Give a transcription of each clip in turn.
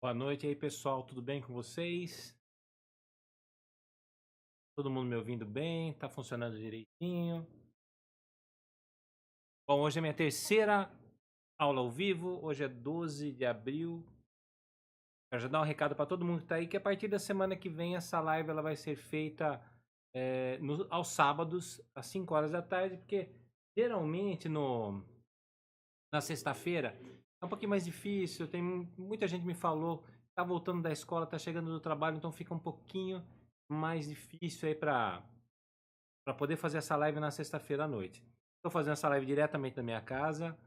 Boa noite aí, pessoal. Tudo bem com vocês? Todo mundo me ouvindo bem? Tá funcionando direitinho? Bom, hoje é minha terceira aula ao vivo. Hoje é 12 de abril. Quero já dar um recado para todo mundo que tá aí, que a partir da semana que vem essa live ela vai ser feita aos sábados, às 5 horas da tarde, porque geralmente na sexta-feira é um pouquinho mais difícil. Tem muita gente me falou, tá voltando da escola, tá chegando do trabalho, então fica um pouquinho mais difícil aí para poder fazer essa live na sexta-feira à noite. Estou fazendo essa live diretamente da minha casa.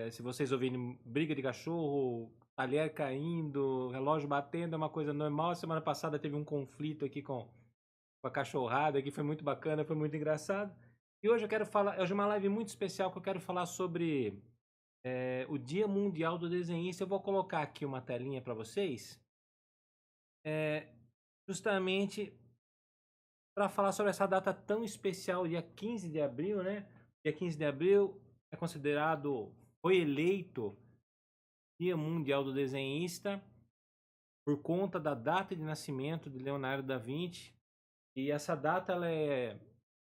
Se vocês ouvirem briga de cachorro, talher caindo, relógio batendo, é uma coisa normal. Semana passada teve um conflito aqui com a cachorrada, que foi muito bacana, foi muito engraçado. E hoje eu quero falar, hoje é uma live muito especial que eu quero falar sobre o Dia Mundial do Desenhista. Eu vou colocar aqui uma telinha para vocês, é, justamente para falar sobre essa data tão especial, dia 15 de abril, né? Dia 15 de abril é considerado, foi eleito Dia Mundial do Desenhista por conta da data de nascimento de Leonardo da Vinci. E essa data ela é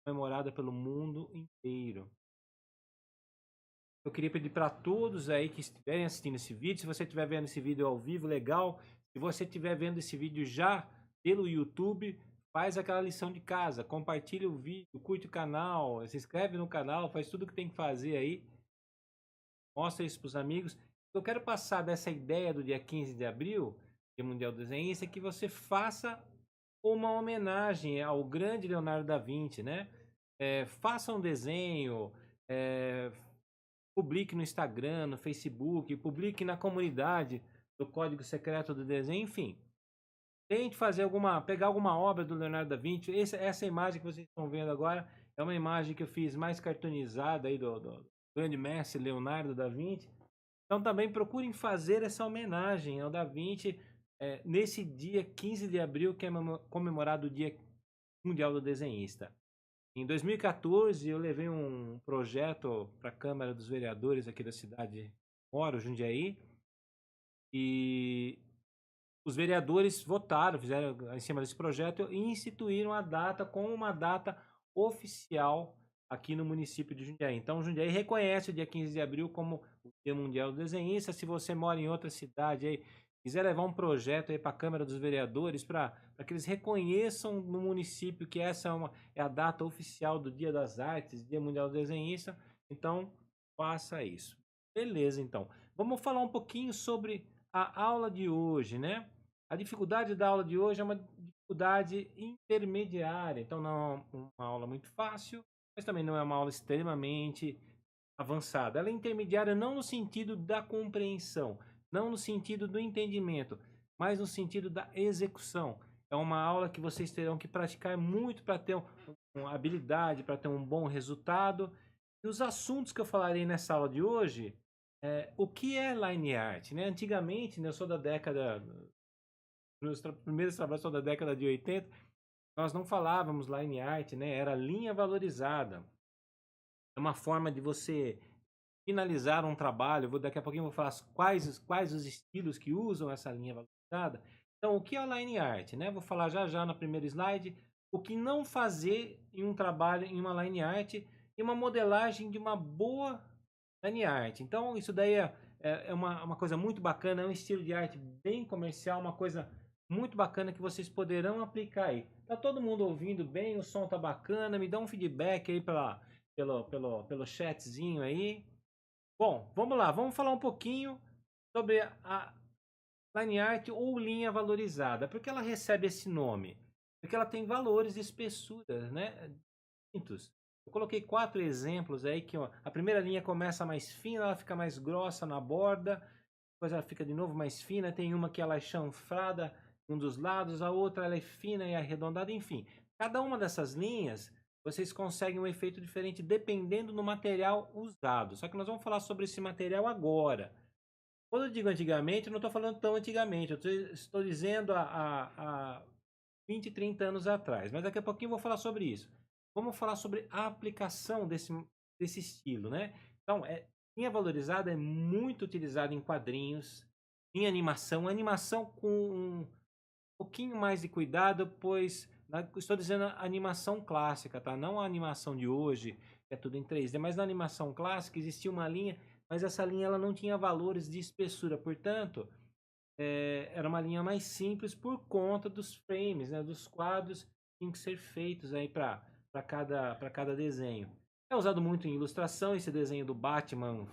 comemorada pelo mundo inteiro. Eu queria pedir para todos aí que estiverem assistindo esse vídeo, se você estiver vendo esse vídeo ao vivo, legal. Se você estiver vendo esse vídeo já pelo YouTube, faz aquela lição de casa, compartilha o vídeo, curte o canal, se inscreve no canal, faz tudo o que tem que fazer aí. Mostra isso para os amigos. Eu quero passar dessa ideia do dia 15 de abril, Dia Mundial do Desenhista, que você faça uma homenagem ao grande Leonardo da Vinci, né? Faça um desenho, é, publique no Instagram, no Facebook, publique na comunidade do Código Secreto do Desenho, enfim. Tente fazer pegar alguma obra do Leonardo da Vinci. Essa imagem que vocês estão vendo agora é uma imagem que eu fiz mais cartoonizada aí do grande mestre Leonardo da Vinci. Então também procurem fazer essa homenagem ao Da Vinci nesse dia 15 de abril, que é comemorado o Dia Mundial do Desenhista. Em 2014, eu levei um projeto para a Câmara dos Vereadores aqui da cidade, moro, Jundiaí, e os vereadores votaram, fizeram em cima desse projeto e instituíram a data como uma data oficial aqui no município de Jundiaí. Então, Jundiaí reconhece o dia 15 de abril como o Dia Mundial do Desenhista. Se você mora em outra cidade aí, quiser levar um projeto aí para a Câmara dos Vereadores para que eles reconheçam no município que essa é a data oficial do Dia das Artes, Dia Mundial do Desenhista, então faça isso. Beleza, então. Vamos falar um pouquinho sobre a aula de hoje, né? A dificuldade da aula de hoje é uma dificuldade intermediária, então não é uma aula muito fácil, mas também não é uma aula extremamente avançada. Ela é intermediária não no sentido da compreensão, não no sentido do entendimento, mas no sentido da execução. É uma aula que vocês terão que praticar muito para ter uma habilidade, para ter um bom resultado. E os assuntos que eu falarei nessa aula de hoje, o que é line art? Né? Antigamente, né, eu sou da década meus primeiros trabalhos são da década de 80, nós não falávamos line art, né? Era linha valorizada. É uma forma de você finalizar um trabalho. Daqui a pouquinho eu vou falar quais os estilos que usam essa linha valorizada. Então, o que é o line art, né? Vou falar já já na primeira slide. O que não fazer em um trabalho, em uma line art e uma modelagem de uma boa line art. Então, isso daí é uma coisa muito bacana, é um estilo de arte bem comercial, uma coisa muito bacana que vocês poderão aplicar aí. Tá todo mundo ouvindo bem? O som tá bacana? Me dá um feedback aí pelo chatzinho aí. Bom, vamos lá, vamos falar um pouquinho sobre a line art ou linha valorizada. Por que ela recebe esse nome? Porque ela tem valores de espessura, né? Distintos. Eu coloquei 4 exemplos aí que ó, a primeira linha começa mais fina, ela fica mais grossa na borda, depois ela fica de novo mais fina, tem uma que ela é chanfrada em um dos lados, a outra ela é fina e arredondada, enfim. Cada uma dessas linhas, vocês conseguem um efeito diferente dependendo do material usado. Só que nós vamos falar sobre esse material agora. Quando eu digo antigamente, eu não estou falando tão antigamente, eu estou dizendo há 20, 30 anos atrás. Mas daqui a pouquinho eu vou falar sobre isso. Vamos falar sobre a aplicação desse estilo, né? Então, linha valorizada é muito utilizada em quadrinhos, em animação. Animação com um pouquinho mais de cuidado, pois estou dizendo a animação clássica, tá? Não a animação de hoje, que é tudo em 3D, mas na animação clássica existia uma linha, mas essa linha ela não tinha valores de espessura, portanto, era uma linha mais simples por conta dos frames, né, dos quadros que tinham que ser feitos aí para cada desenho. É usado muito em ilustração, esse desenho do Batman,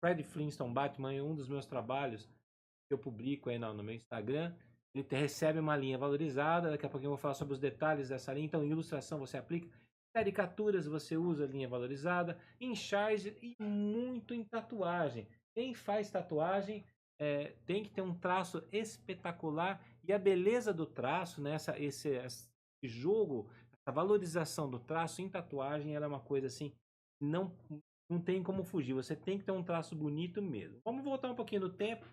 Fred Flintstone Batman, é um dos meus trabalhos que eu publico aí no meu Instagram. Ele recebe uma linha valorizada, daqui a pouquinho eu vou falar sobre os detalhes dessa linha. Então, em ilustração você aplica, caricaturas você usa linha valorizada, em charge e muito em tatuagem. Quem faz tatuagem tem que ter um traço espetacular e a beleza do traço, né, esse jogo, a valorização do traço em tatuagem, ela é uma coisa assim, não, não tem como fugir, você tem que ter um traço bonito mesmo. Vamos voltar um pouquinho no tempo.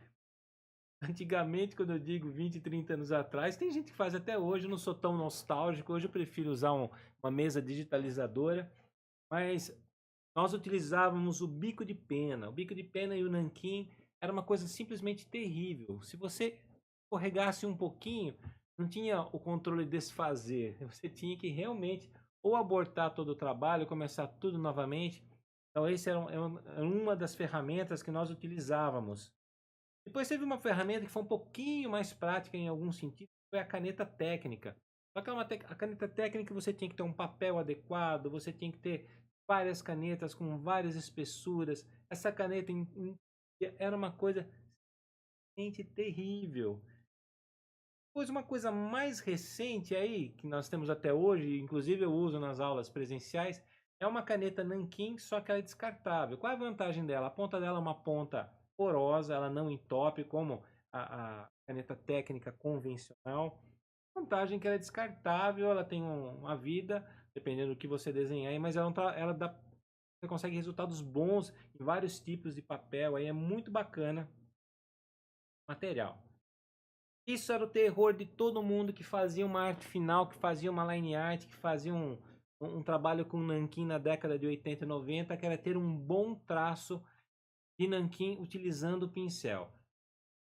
Antigamente, quando eu digo 20, 30 anos atrás, tem gente que faz até hoje, eu não sou tão nostálgico, hoje eu prefiro usar uma mesa digitalizadora, mas nós utilizávamos o bico de pena. O bico de pena e o nanquim era uma coisa simplesmente terrível. Se você escorregasse um pouquinho, não tinha o controle de desfazer. Você tinha que realmente ou abortar todo o trabalho, começar tudo novamente. Então, essa era uma das ferramentas que nós utilizávamos. Depois teve uma ferramenta que foi um pouquinho mais prática em algum sentido, foi a caneta técnica. Só que a caneta técnica você tinha que ter um papel adequado, você tinha que ter várias canetas com várias espessuras. Essa caneta era uma coisa realmente terrível. Pois uma coisa mais recente aí, que nós temos até hoje, inclusive eu uso nas aulas presenciais, é uma caneta nanquim, só que ela é descartável. Qual é a vantagem dela? A ponta dela é uma ponta porosa, ela não entope como a caneta técnica convencional. A vantagem é que ela é descartável, ela tem uma vida, dependendo do que você desenhar, aí, mas ela dá, você consegue resultados bons em vários tipos de papel, aí é muito bacana o material. Isso era o terror de todo mundo que fazia uma arte final, que fazia uma line art, que fazia um trabalho com nanquim na década de 80 e 90, que era ter um bom traço de nanquim utilizando o pincel.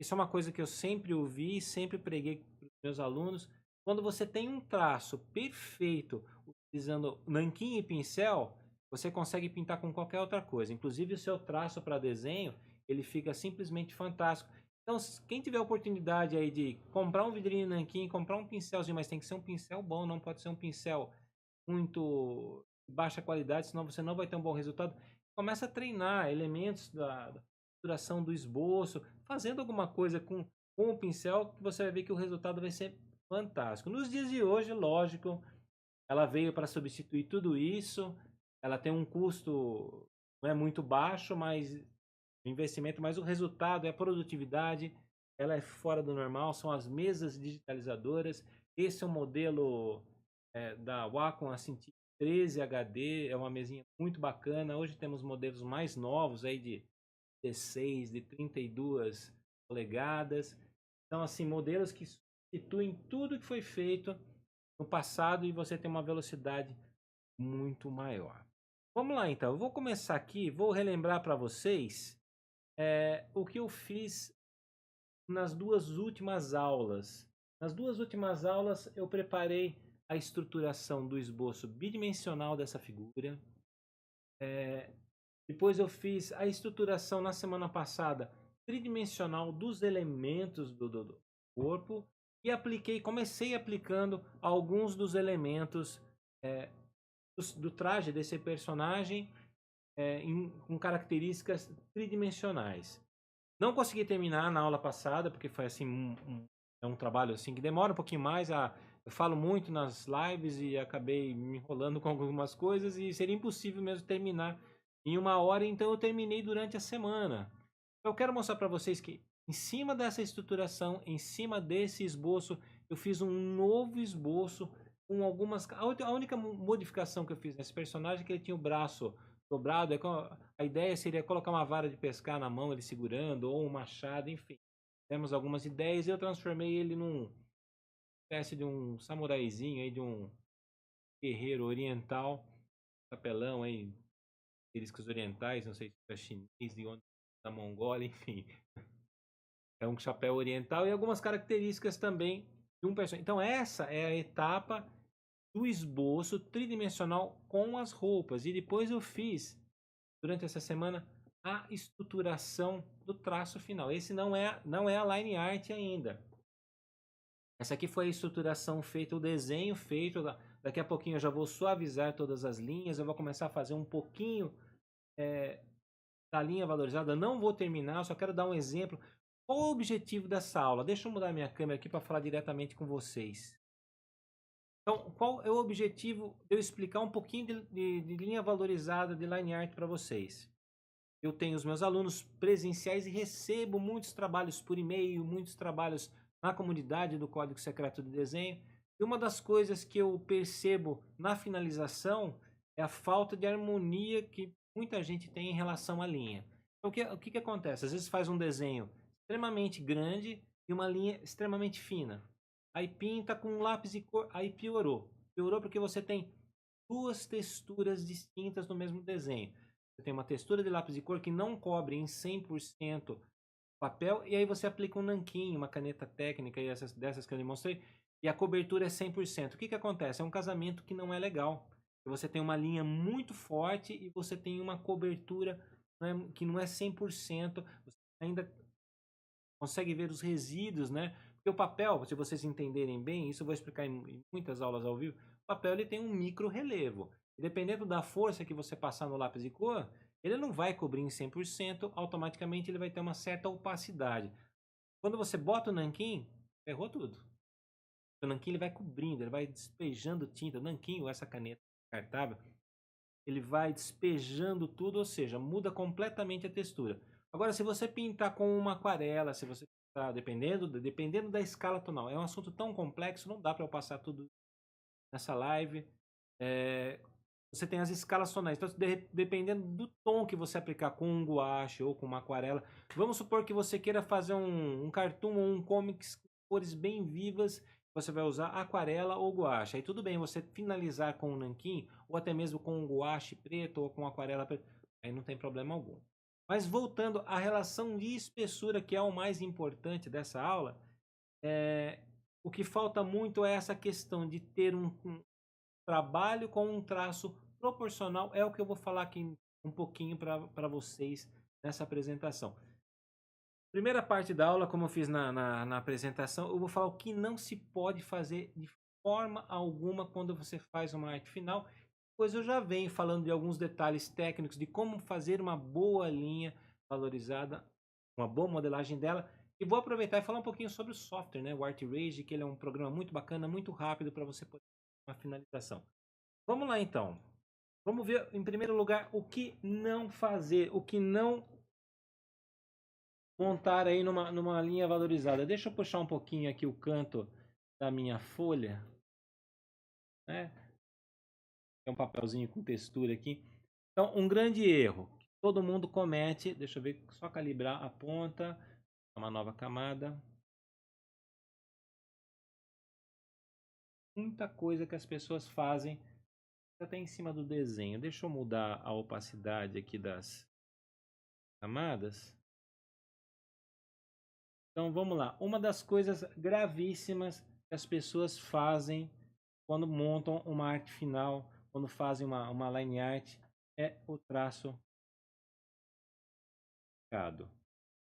Isso é uma coisa que eu sempre ouvi, sempre preguei para os meus alunos. Quando você tem um traço perfeito utilizando nanquim e pincel, você consegue pintar com qualquer outra coisa. Inclusive o seu traço para desenho, ele fica simplesmente fantástico. Então, quem tiver a oportunidade aí de comprar um vidrinho nanquim, comprar um pincelzinho, mas tem que ser um pincel bom, não pode ser um pincel muito baixa qualidade, senão você não vai ter um bom resultado. Começa a treinar elementos da duração do esboço, fazendo alguma coisa com o pincel, que você vai ver que o resultado vai ser fantástico. Nos dias de hoje, lógico, ela veio para substituir tudo isso. Ela tem um custo não é muito baixo, mas o investimento, mas o resultado é a produtividade. Ela é fora do normal, são as mesas digitalizadoras. Esse é o modelo da Wacom Cintiq 13 HD, é uma mesinha muito bacana. Hoje temos modelos mais novos aí de 16, de 32 polegadas. Então, assim, modelos que substituem tudo que foi feito no passado e você tem uma velocidade muito maior. Vamos lá, então. Eu vou começar aqui, vou relembrar para vocês o que eu fiz nas duas últimas aulas. Nas duas últimas aulas, eu preparei a estruturação do esboço bidimensional dessa figura. Depois eu fiz a estruturação na semana passada tridimensional dos elementos do corpo e comecei aplicando alguns dos elementos do traje desse personagem com características tridimensionais. Não consegui terminar na aula passada porque foi assim é um trabalho assim que demora um pouquinho mais. Eu falo muito nas lives e acabei me enrolando com algumas coisas e seria impossível mesmo terminar em uma hora, então eu terminei durante a semana. Eu quero mostrar para vocês que em cima dessa estruturação, em cima desse esboço, eu fiz um novo esboço com algumas. A única modificação que eu fiz nesse personagem é que ele tinha o braço dobrado. A ideia seria colocar uma vara de pescar na mão, ele segurando, ou um machado, enfim. Temos algumas ideias e eu transformei ele num espécie de um samuraizinho aí, de um guerreiro oriental, capelão aí, características orientais, não sei se é chinês, de onde, da Mongólia, enfim. É um chapéu oriental e algumas características também de um personagem. Então essa é a etapa do esboço tridimensional com as roupas. E depois eu fiz, durante essa semana, a estruturação do traço final. Esse não é a line art ainda. Essa aqui foi a estruturação feita, o desenho feito. Daqui a pouquinho eu já vou suavizar todas as linhas. Eu vou começar a fazer um pouquinho da linha valorizada. Não vou terminar, só quero dar um exemplo. Qual o objetivo dessa aula? Deixa eu mudar minha câmera aqui para falar diretamente com vocês. Então, qual é o objetivo de eu explicar um pouquinho de linha valorizada de line art para vocês? Eu tenho os meus alunos presenciais e recebo muitos trabalhos por e-mail, muitos trabalhos na comunidade do Código Secreto do Desenho. E uma das coisas que eu percebo na finalização é a falta de harmonia que muita gente tem em relação à linha. Então, o que acontece? Às vezes faz um desenho extremamente grande e uma linha extremamente fina. Aí pinta com um lápis de cor, aí piorou. Piorou porque você tem duas texturas distintas no mesmo desenho. Você tem uma textura de lápis de cor que não cobre em 100% papel, e aí você aplica um nanquim, uma caneta técnica dessas que eu lhe mostrei, e a cobertura é 100%. O que acontece? É um casamento que não é legal. Você tem uma linha muito forte e você tem uma cobertura que não é 100%. Você ainda consegue ver os resíduos, né? Porque o papel, se vocês entenderem bem, isso eu vou explicar em muitas aulas ao vivo, o papel ele tem um micro relevo. E dependendo da força que você passar no lápis de cor, ele não vai cobrir em 100%, automaticamente ele vai ter uma certa opacidade. Quando você bota o nanquim, ferrou tudo. O nanquim ele vai cobrindo, ele vai despejando tinta. O nanquim ou essa caneta descartável, ele vai despejando tudo, ou seja, muda completamente a textura. Agora, se você pintar com uma aquarela, se você pintar, dependendo da escala tonal, é um assunto tão complexo, não dá para eu passar tudo nessa live. Você tem as escalas tonais, então dependendo do tom que você aplicar com um guache ou com uma aquarela, vamos supor que você queira fazer um cartoon ou um comics com cores bem vivas, você vai usar aquarela ou guache. Aí tudo bem você finalizar com um nanquim, ou até mesmo com um guache preto ou com aquarela preta, aí não tem problema algum. Mas voltando à relação de espessura, que é o mais importante dessa aula, o que falta muito é essa questão de ter um trabalho com um traço proporcional, é o que eu vou falar aqui um pouquinho para vocês nessa apresentação. Primeira parte da aula, como eu fiz na apresentação, eu vou falar o que não se pode fazer de forma alguma quando você faz uma arte final. Depois eu já venho falando de alguns detalhes técnicos de como fazer uma boa linha valorizada, uma boa modelagem dela. E vou aproveitar e falar um pouquinho sobre o software, né? O ArtRage, que ele é um programa muito bacana, muito rápido para você poder fazer uma finalização. Vamos lá então. Vamos ver em primeiro lugar o que não fazer, o que não montar aí numa linha valorizada. Deixa eu puxar um pouquinho aqui o canto da minha folha, né? Tem um papelzinho com textura aqui. Então, um grande erro que todo mundo comete, deixa eu ver, só calibrar a ponta, uma nova camada. Muita coisa que as pessoas fazem até em cima do desenho. Deixa eu mudar a opacidade aqui das camadas. Então vamos lá. Uma das coisas gravíssimas que as pessoas fazem quando montam uma arte final, quando fazem uma line art, é o traço.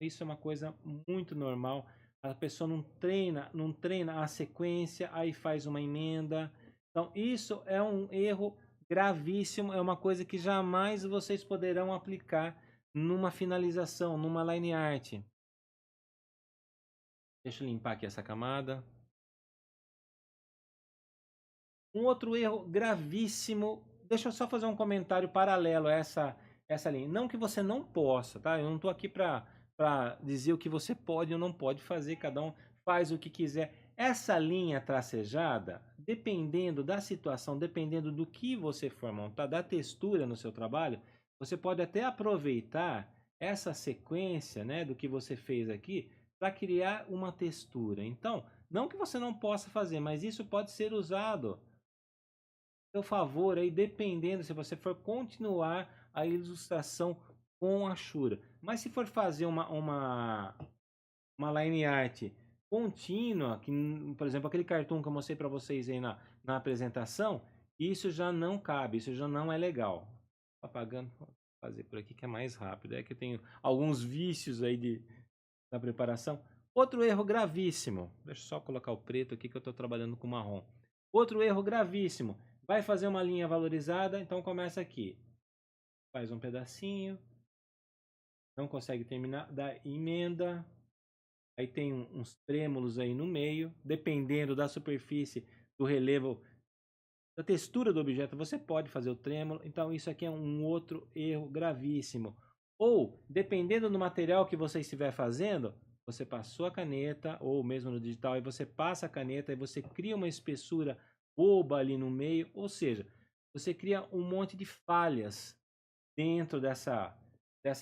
Isso é uma coisa muito normal. A pessoa não treina a sequência, aí faz uma emenda. Então isso é um erro gravíssimo, é uma coisa que jamais vocês poderão aplicar numa finalização, numa line art. Deixa eu limpar aqui essa camada. Um outro erro gravíssimo. Deixa eu só fazer um comentário paralelo a essa linha. Não que você não possa, tá? Eu não estou aqui para dizer o que você pode ou não pode fazer. Cada um faz o que quiser. Essa linha tracejada, dependendo da situação, dependendo do que você for montar, da textura no seu trabalho, você pode até aproveitar essa sequência, né, do que você fez aqui para criar uma textura. Então, não que você não possa fazer, mas isso pode ser usado a seu favor aí, dependendo se você for continuar a ilustração com a Shura. Mas se for fazer uma uma line art contínua, que, por exemplo, aquele cartoon que eu mostrei para vocês aí na apresentação, isso já não cabe, isso já não é legal. Apagando, vou fazer por aqui que é mais rápido. É que eu tenho alguns vícios aí da preparação. Outro erro gravíssimo. Deixa eu só colocar o preto aqui que eu estou trabalhando com marrom. Outro erro gravíssimo. Vai fazer uma linha valorizada, então começa aqui. Faz um pedacinho. Não consegue terminar, dá emenda. Aí tem uns trêmulos aí no meio. Dependendo da superfície, do relevo, da textura do objeto, você pode fazer o trêmulo. Então isso aqui é um outro erro gravíssimo. Ou, dependendo do material que você estiver fazendo, você passou a caneta, ou mesmo no digital, e você passa a caneta e você cria uma espessura boba ali no meio. Ou seja, você cria um monte de falhas dentro dessa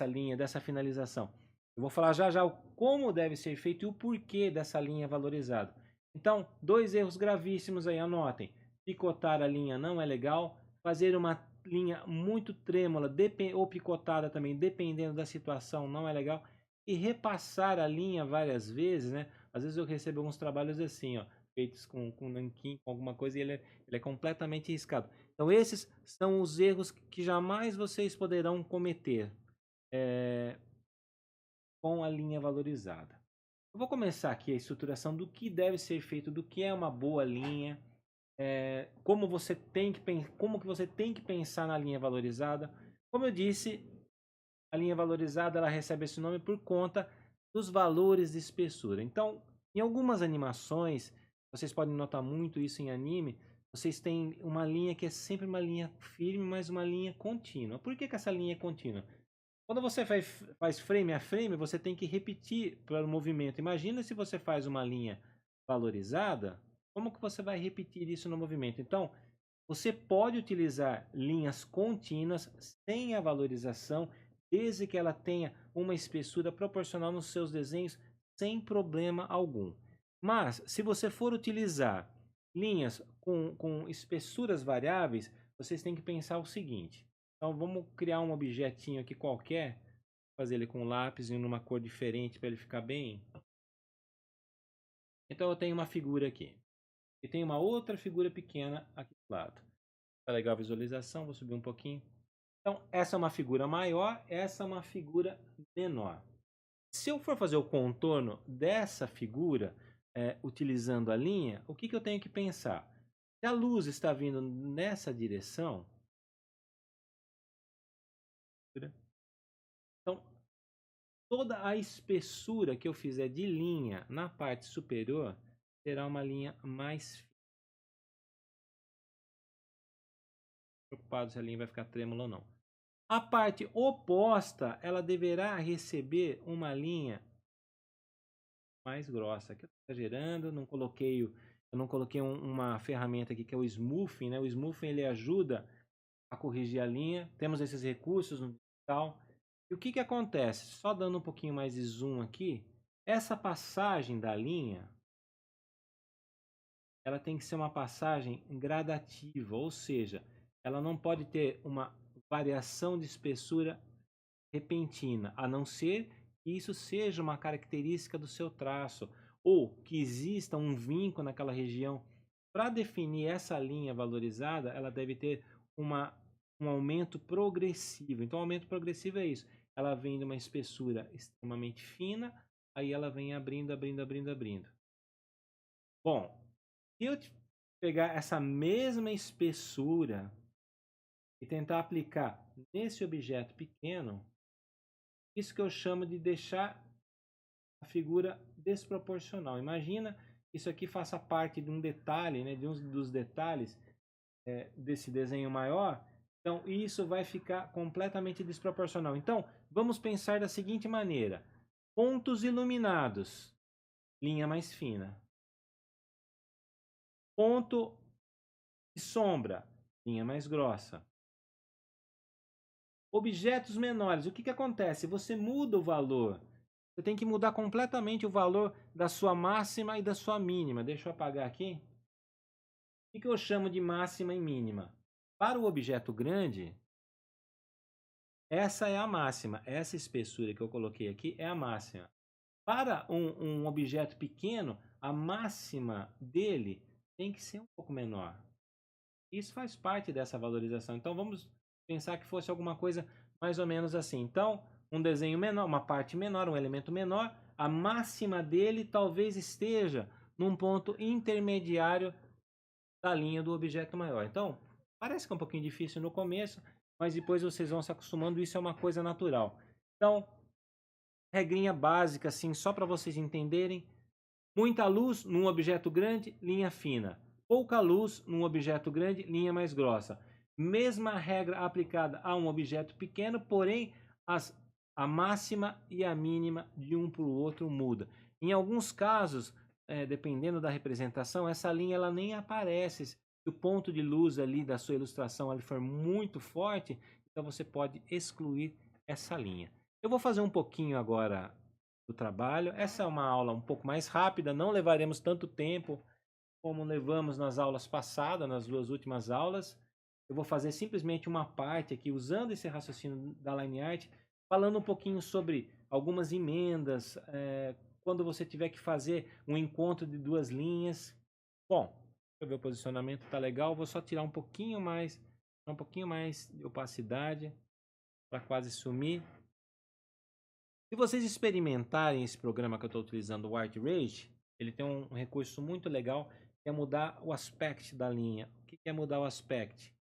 linha, dessa finalização. Eu vou falar já já como deve ser feito e o porquê dessa linha valorizada. Então, dois erros gravíssimos aí, anotem. Picotar a linha não é legal. Fazer uma linha muito trêmula ou picotada também, dependendo da situação, não é legal. E repassar a linha várias vezes, né? Às vezes eu recebo alguns trabalhos assim, ó, feitos com nanquim, com alguma coisa, e ele é completamente riscado. Então esses são os erros que jamais vocês poderão cometer com a linha valorizada. Eu vou começar aqui a estruturação do que deve ser feito, do que é uma boa linha, como que você tem que pensar na linha valorizada. Como eu disse, a linha valorizada ela recebe esse nome por conta dos valores de espessura. Então, em algumas animações, vocês podem notar muito isso em anime, vocês têm uma linha que é sempre uma linha firme, mas uma linha contínua. Por que essa linha é contínua? Quando você faz frame a frame, você tem que repetir para o movimento. Imagina se você faz uma linha valorizada, como que você vai repetir isso no movimento? Então, você pode utilizar linhas contínuas sem a valorização, desde que ela tenha uma espessura proporcional nos seus desenhos, sem problema algum. Mas, se você for utilizar linhas com espessuras variáveis, vocês têm que pensar o seguinte. Então, vamos criar um objetinho aqui qualquer, fazer ele com lápis em uma cor diferente para ele ficar bem. Então, eu tenho uma figura aqui. E tem uma outra figura pequena aqui do lado. Tá legal a visualização, vou subir um pouquinho. Então, essa é uma figura maior, essa é uma figura menor. Se eu for fazer o contorno dessa figura, utilizando a linha, o que eu tenho que pensar? Se a luz está vindo nessa direção, então toda a espessura que eu fizer de linha na parte superior será uma linha mais fina. Preocupado se a linha vai ficar trêmula ou não. A parte oposta, ela deverá receber uma linha mais grossa. Aqui eu estou exagerando, eu não coloquei uma ferramenta aqui que é o smoothing, né? O smoothing ele ajuda a corrigir a linha. Temos esses recursos no digital. E o que acontece? Só dando um pouquinho mais de zoom aqui, essa passagem da linha, ela tem que ser uma passagem gradativa, ou seja, ela não pode ter uma variação de espessura repentina, a não ser que isso seja uma característica do seu traço, ou que exista um vinco naquela região. Para definir essa linha valorizada, ela deve ter um aumento progressivo. Então, o aumento progressivo é isso. Ela vem de uma espessura extremamente fina, aí ela vem abrindo, abrindo, abrindo, abrindo. Bom, se eu pegar essa mesma espessura e tentar aplicar nesse objeto pequeno, isso que eu chamo de deixar a figura desproporcional. Imagina que isso aqui faça parte de um detalhe, né, de um dos detalhes desse desenho maior. Então, isso vai ficar completamente desproporcional. Então, vamos pensar da seguinte maneira. Pontos iluminados, linha mais fina. Ponto de sombra, linha mais grossa. Objetos menores, o que acontece? Você muda o valor. Você tem que mudar completamente o valor da sua máxima e da sua mínima. Deixa eu apagar aqui. O que eu chamo de máxima e mínima? Para o objeto grande, essa é a máxima. Essa espessura que eu coloquei aqui é a máxima. Para um objeto pequeno, a máxima dele tem que ser um pouco menor. Isso faz parte dessa valorização. Então vamos pensar que fosse alguma coisa mais ou menos assim. Então, um desenho menor, uma parte menor, um elemento menor, a máxima dele talvez esteja num ponto intermediário da linha do objeto maior. Então, parece que é um pouquinho difícil no começo, mas depois vocês vão se acostumando, isso é uma coisa natural. Então, regrinha básica, assim, só para vocês entenderem. Muita luz num objeto grande, linha fina. Pouca luz num objeto grande, linha mais grossa. Mesma regra aplicada a um objeto pequeno, porém a máxima e a mínima de um para o outro muda. Em alguns casos, dependendo da representação, essa linha ela nem aparece. Se o ponto de luz ali da sua ilustração ali for muito forte, então você pode excluir essa linha. Eu vou fazer um pouquinho agora do trabalho. Essa é uma aula um pouco mais rápida, não levaremos tanto tempo como levamos nas aulas passadas, nas duas últimas aulas. Eu vou fazer simplesmente uma parte aqui, usando esse raciocínio da Line Art, falando um pouquinho sobre algumas emendas, quando você tiver que fazer um encontro de duas linhas. Bom, deixa eu ver o posicionamento, tá legal. Vou só tirar um pouquinho mais de opacidade para quase sumir. Se vocês experimentarem esse programa que eu estou utilizando, o Art Rage, ele tem um recurso muito legal, que é mudar o aspect da linha. O que é mudar o aspect?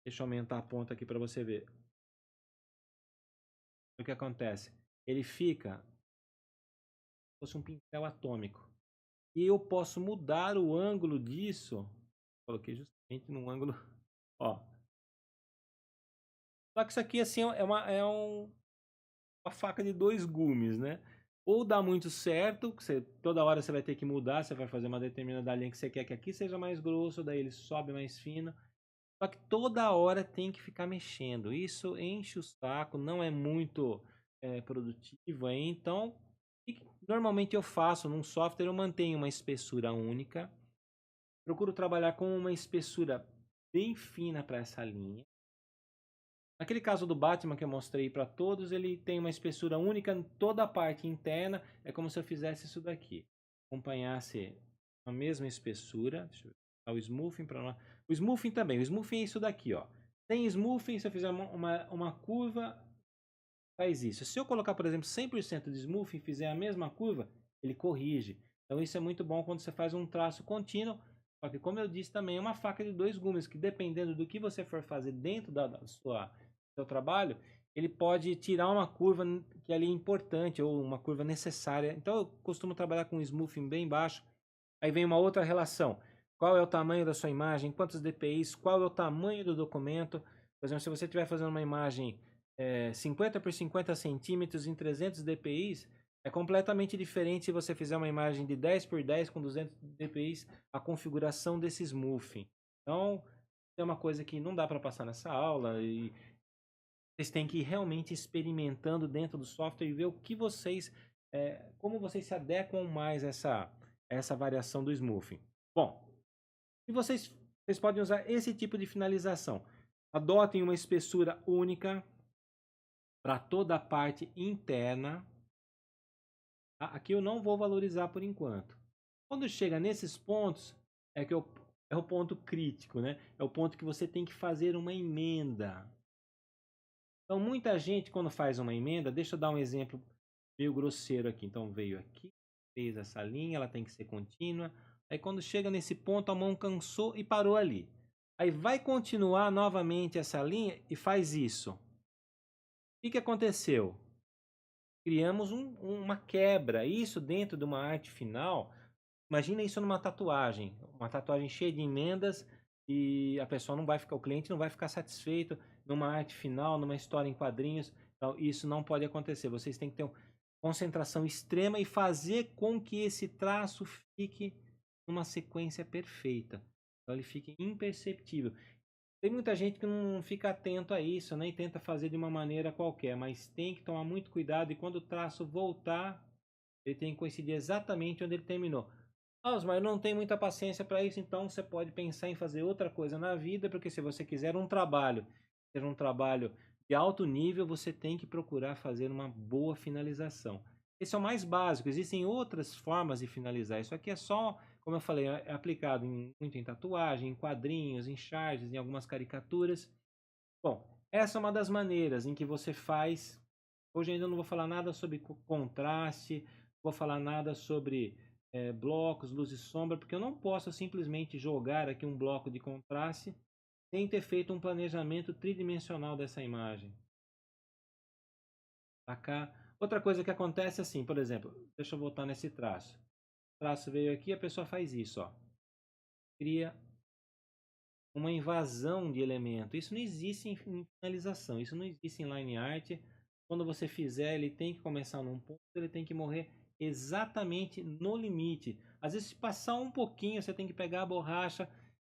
Deixa eu aumentar a ponta aqui para você ver. O que acontece? Ele fica como se fosse um pincel atômico. E eu posso mudar o ângulo disso. Coloquei justamente num ângulo. Ó. Só que isso aqui assim, uma faca de dois gumes, né? Ou dá muito certo, que toda hora você vai ter que mudar, você vai fazer uma determinada linha que você quer que aqui seja mais grosso, daí ele sobe mais fino. Só que toda hora tem que ficar mexendo. Isso enche o saco, não é muito produtivo aí. Então, o que normalmente eu faço num software, eu mantenho uma espessura única. Procuro trabalhar com uma espessura bem fina para essa linha. Naquele caso do Batman que eu mostrei para todos, ele tem uma espessura única em toda a parte interna. É como se eu fizesse isso daqui. Acompanhasse a mesma espessura. Deixa eu ver. O smoothing para nós. O smoothing também. O smoothing é isso daqui, ó. Tem smoothing, se eu fizer uma curva, faz isso. Se eu colocar, por exemplo, 100% de smoothing e fizer a mesma curva, ele corrige. Então isso é muito bom quando você faz um traço contínuo. Só que, como eu disse também, é uma faca de dois gumes, que dependendo do que você for fazer dentro do seu trabalho, ele pode tirar uma curva que ali é importante ou uma curva necessária. Então eu costumo trabalhar com um smoothing bem baixo. Aí vem uma outra relação. Qual é o tamanho da sua imagem? Quantos dpi? Qual é o tamanho do documento? Por exemplo, se você estiver fazendo uma imagem 50 por 50 centímetros em 300 dpi, é completamente diferente se você fizer uma imagem de 10 por 10 com 200 dpi, a configuração desse smoothing. Então, é uma coisa que não dá para passar nessa aula e vocês têm que ir realmente experimentando dentro do software e ver o que vocês, como vocês se adequam mais a essa variação do smoothing. Bom, e vocês podem usar esse tipo de finalização. Adotem uma espessura única para toda a parte interna. Tá? Aqui eu não vou valorizar por enquanto. Quando chega nesses pontos, é o ponto crítico, né? É o ponto que você tem que fazer uma emenda. Então, muita gente, quando faz uma emenda, deixa eu dar um exemplo meio grosseiro aqui. Então, veio aqui, fez essa linha, ela tem que ser contínua. Aí, quando chega nesse ponto, a mão cansou e parou ali. Aí, vai continuar novamente essa linha e faz isso. O que aconteceu? Criamos uma quebra. Isso dentro de uma arte final. Imagina isso numa tatuagem. Uma tatuagem cheia de emendas e a pessoa não vai ficar, o cliente não vai ficar satisfeito numa arte final, numa história em quadrinhos. Então, isso não pode acontecer. Vocês têm que ter uma concentração extrema e fazer com que esse traço fique numa sequência perfeita. Então, ele fique imperceptível. Tem muita gente que não fica atento a isso, né? E tenta fazer de uma maneira qualquer, mas tem que tomar muito cuidado e quando o traço voltar, ele tem que coincidir exatamente onde ele terminou. Ah, mas não tem muita paciência para isso, então você pode pensar em fazer outra coisa na vida, porque se você quiser um trabalho, seja um trabalho de alto nível, você tem que procurar fazer uma boa finalização. Esse é o mais básico. Existem outras formas de finalizar. Isso aqui é só, como eu falei, é aplicado muito em tatuagem, em quadrinhos, em charges, em algumas caricaturas. Bom, essa é uma das maneiras em que você faz. Hoje ainda não vou falar nada sobre contraste, vou falar nada sobre blocos, luz e sombra, porque eu não posso simplesmente jogar aqui um bloco de contraste sem ter feito um planejamento tridimensional dessa imagem. Pra cá. Outra coisa que acontece é assim, por exemplo, deixa eu voltar nesse traço. O traço veio aqui, a pessoa faz isso, ó. Cria uma invasão de elemento. Isso não existe em finalização, isso não existe em line art. Quando você fizer, ele tem que começar num ponto, ele tem que morrer exatamente no limite. Às vezes, se passar um pouquinho, você tem que pegar a borracha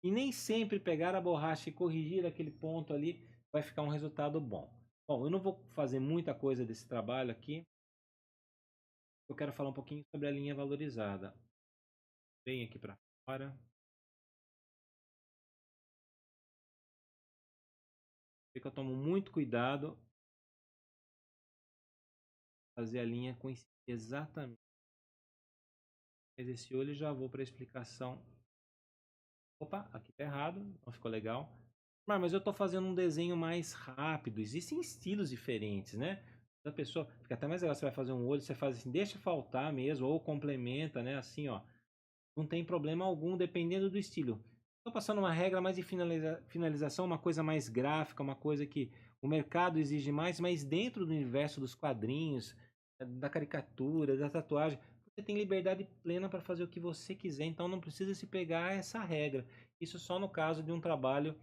e nem sempre pegar a borracha e corrigir aquele ponto ali vai ficar um resultado bom. Bom, eu não vou fazer muita coisa desse trabalho aqui. Eu quero falar um pouquinho sobre a linha valorizada. Vem aqui para fora. Que eu tomo muito cuidado fazer a linha coincidir exatamente. Mas esse olho já vou para a explicação. Opa, aqui tá errado, não ficou legal. Mas eu estou fazendo um desenho mais rápido. Existem estilos diferentes, né? A pessoa fica até mais legal. Você vai fazer um olho, você faz assim, deixa faltar mesmo, ou complementa, né? Assim, ó. Não tem problema algum, dependendo do estilo. Estou passando uma regra mais de finalização, uma coisa mais gráfica, uma coisa que o mercado exige mais, mas dentro do universo dos quadrinhos, da caricatura, da tatuagem, você tem liberdade plena para fazer o que você quiser, então não precisa se pegar a essa regra. Isso só no caso de um trabalho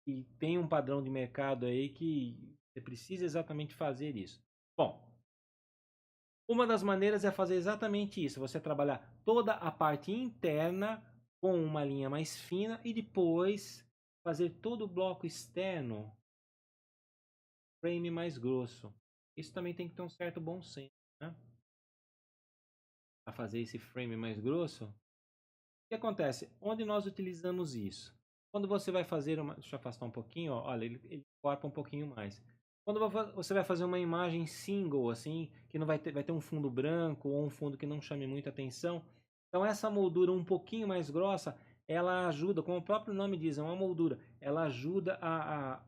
que tem um padrão de mercado aí que você precisa exatamente fazer isso. Bom, uma das maneiras é fazer exatamente isso. Você trabalhar toda a parte interna com uma linha mais fina e depois fazer todo o bloco externo frame mais grosso. Isso também tem que ter um certo bom senso, né? A fazer esse frame mais grosso. O que acontece? Onde nós utilizamos isso? Quando você vai fazer uma... Deixa eu afastar um pouquinho, ó. Olha, ele corta um pouquinho mais. Quando você vai fazer uma imagem single, assim, que não vai ter um fundo branco ou um fundo que não chame muita atenção. Então essa moldura um pouquinho mais grossa, ela ajuda, como o próprio nome diz, é uma moldura. Ela ajuda a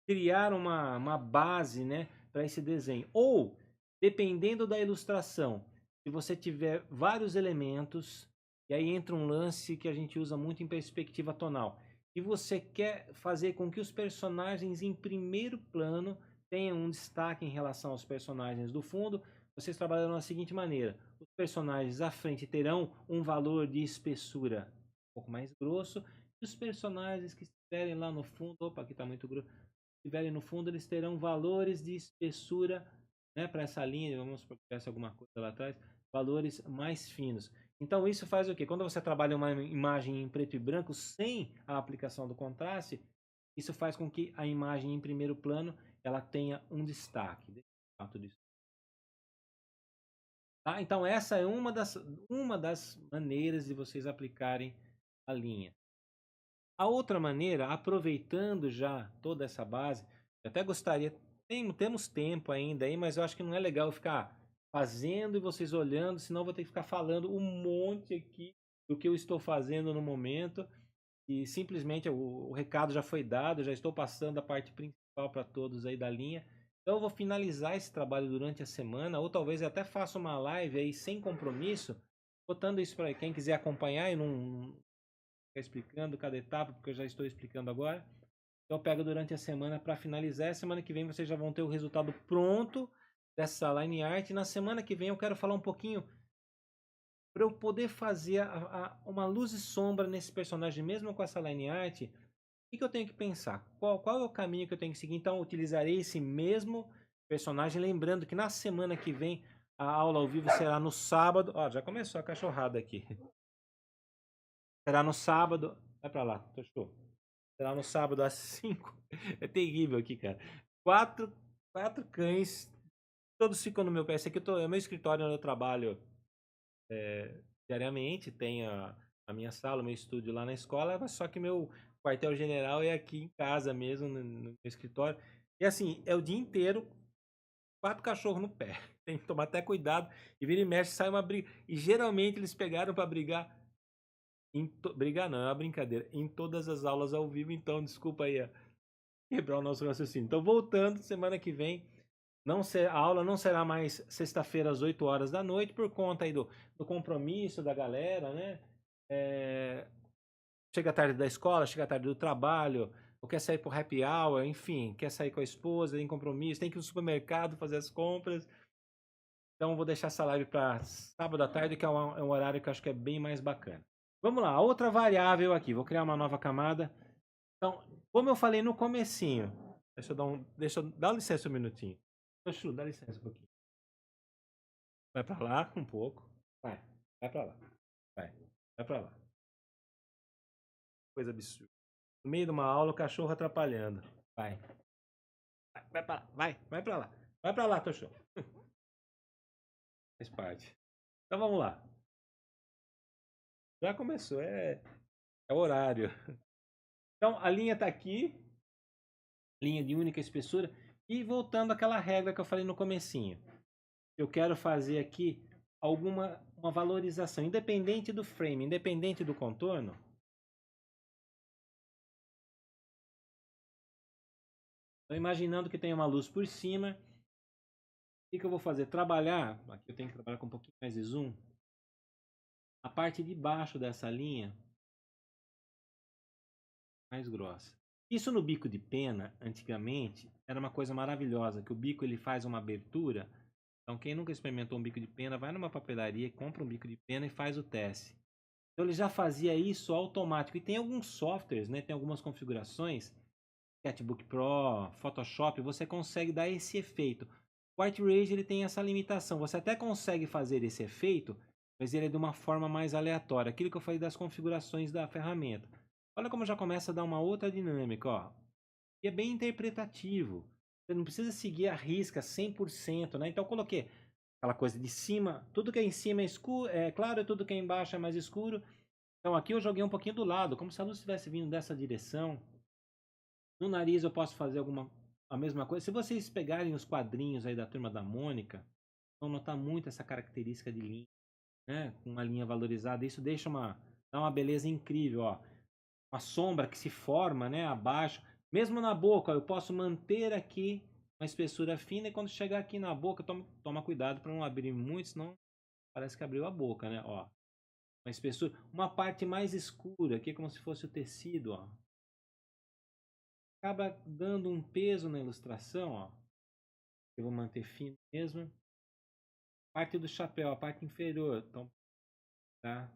criar uma base, né, para esse desenho. Ou, dependendo da ilustração, se você tiver vários elementos, e aí entra um lance que a gente usa muito em perspectiva tonal, e você quer fazer com que os personagens em primeiro plano tenham um destaque em relação aos personagens do fundo, vocês trabalham da seguinte maneira: os personagens à frente terão um valor de espessura um pouco mais grosso, e os personagens que estiverem lá no fundo, opa, aqui está muito grosso, estiverem no fundo, eles terão valores de espessura, né, para essa linha, vamos supor que tivesse alguma coisa lá atrás, valores mais finos. Então isso faz o quê? Quando você trabalha uma imagem em preto e branco sem a aplicação do contraste, isso faz com que a imagem em primeiro plano ela tenha um destaque. Tudo isso. Tá? Então essa é uma das maneiras de vocês aplicarem a linha. A outra maneira, aproveitando já toda essa base, eu até gostaria, temos tempo ainda aí, mas eu acho que não é legal ficar fazendo e vocês olhando, senão eu vou ter que ficar falando um monte aqui do que eu estou fazendo no momento e simplesmente o recado já foi dado, já estou passando a parte principal para todos aí da linha. Então eu vou finalizar esse trabalho durante a semana, ou talvez eu até faça uma live aí sem compromisso, botando isso para quem quiser acompanhar e não explicando cada etapa, porque eu já estou explicando agora. Então eu pego durante a semana para finalizar. Semana que vem vocês já vão ter o resultado pronto dessa line art. Na semana que vem eu quero falar um pouquinho para eu poder fazer uma luz e sombra nesse personagem, mesmo com essa line art. O que eu tenho que pensar? Qual é o caminho que eu tenho que seguir? Então eu utilizarei esse mesmo personagem. Lembrando que na semana que vem a aula ao vivo será no sábado. Ó, já começou a cachorrada aqui. Será no sábado. Vai pra lá, tô show. Será no sábado às 5. É terrível aqui, cara. Quatro cães. Todos ficam no meu pé. Esse aqui é o meu escritório onde eu trabalho diariamente. Tem a minha sala, o meu estúdio lá na escola. Mas só que meu quartel-general é aqui em casa mesmo, no meu escritório. E assim, é o dia inteiro 4 cachorros no pé. Tem que tomar até cuidado. E vira e mexe, sai uma briga. E geralmente eles pegaram pra brigar. Brigar não, é uma brincadeira. Em todas as aulas ao vivo, então desculpa aí quebrar o nosso raciocínio. Então, voltando, semana que vem, a aula não será mais sexta-feira às 8 horas da noite, por conta aí do compromisso da galera, né? Chega tarde da escola, chega tarde do trabalho, ou quer sair pro happy hour, enfim, quer sair com a esposa, tem compromisso, tem que ir no supermercado fazer as compras. Então, vou deixar essa live para sábado à tarde, que é um horário que eu acho que é bem mais bacana. Vamos lá, outra variável aqui. Vou criar uma nova camada. Então, como eu falei no comecinho, deixa eu dar licença um minutinho. Chu, dá licença um pouquinho. Vai pra lá um pouco. Vai pra lá. Vai pra lá. Coisa absurda. No meio de uma aula, o cachorro atrapalhando. Vai pra lá. Vai pra lá. Vai pra lá, Toshô. Faz parte. Então vamos lá. Já começou, é horário. Então a linha tá aqui. Linha de única espessura. E voltando àquela regra que eu falei no comecinho. Eu quero fazer aqui uma valorização, independente do frame, independente do contorno. Estou imaginando que tem uma luz por cima. O que eu vou fazer? Trabalhar, aqui eu tenho que trabalhar com um pouquinho mais de zoom, a parte de baixo dessa linha mais grossa. Isso no bico de pena, antigamente, era uma coisa maravilhosa, que o bico ele faz uma abertura. Então quem nunca experimentou um bico de pena, vai numa papelaria, compra um bico de pena e faz o teste. Então ele já fazia isso automático. E tem alguns softwares, né? Tem algumas configurações, Sketchbook Pro, Photoshop, você consegue dar esse efeito. O White Rage ele tem essa limitação. Você até consegue fazer esse efeito, mas ele é de uma forma mais aleatória. Aquilo que eu falei das configurações da ferramenta. Olha como já começa a dar uma outra dinâmica, ó. E é bem interpretativo. Você não precisa seguir a risca 100%, né? Então eu coloquei aquela coisa de cima, tudo que é em cima é escuro, é claro, tudo que é embaixo é mais escuro. Então aqui eu joguei um pouquinho do lado, como se a luz estivesse vindo dessa direção. No nariz eu posso fazer a mesma coisa. Se vocês pegarem os quadrinhos aí da Turma da Mônica, vão notar muito essa característica de linha, né? Com uma linha valorizada. Isso dá uma beleza incrível, ó. Uma sombra que se forma, né, abaixo. Mesmo na boca, ó, eu posso manter aqui uma espessura fina e quando chegar aqui na boca, toma cuidado para não abrir muito, senão parece que abriu a boca, né? Ó, uma espessura, uma parte mais escura, aqui como se fosse o tecido, ó. Acaba dando um peso na ilustração, ó. Eu vou manter fino mesmo. Parte do chapéu, a parte inferior, então, tá?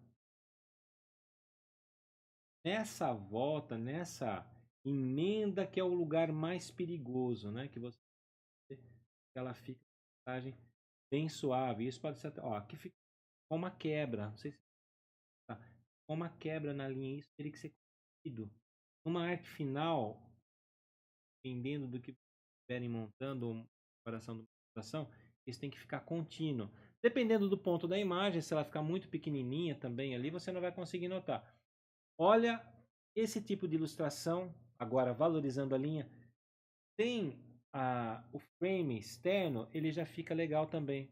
Nessa volta, nessa emenda que é o lugar mais perigoso, né? Que ela fica bem suave. Isso pode ser até, ó, aqui fica com uma quebra, não sei se tá, com uma quebra na linha, isso teria que ser corrigido. Uma arte final, dependendo do que estiverem montando, uma comparação de ilustração, isso tem que ficar contínuo. Dependendo do ponto da imagem, se ela ficar muito pequenininha também ali, você não vai conseguir notar. Olha esse tipo de ilustração, agora valorizando a linha, tem o frame externo, ele já fica legal também.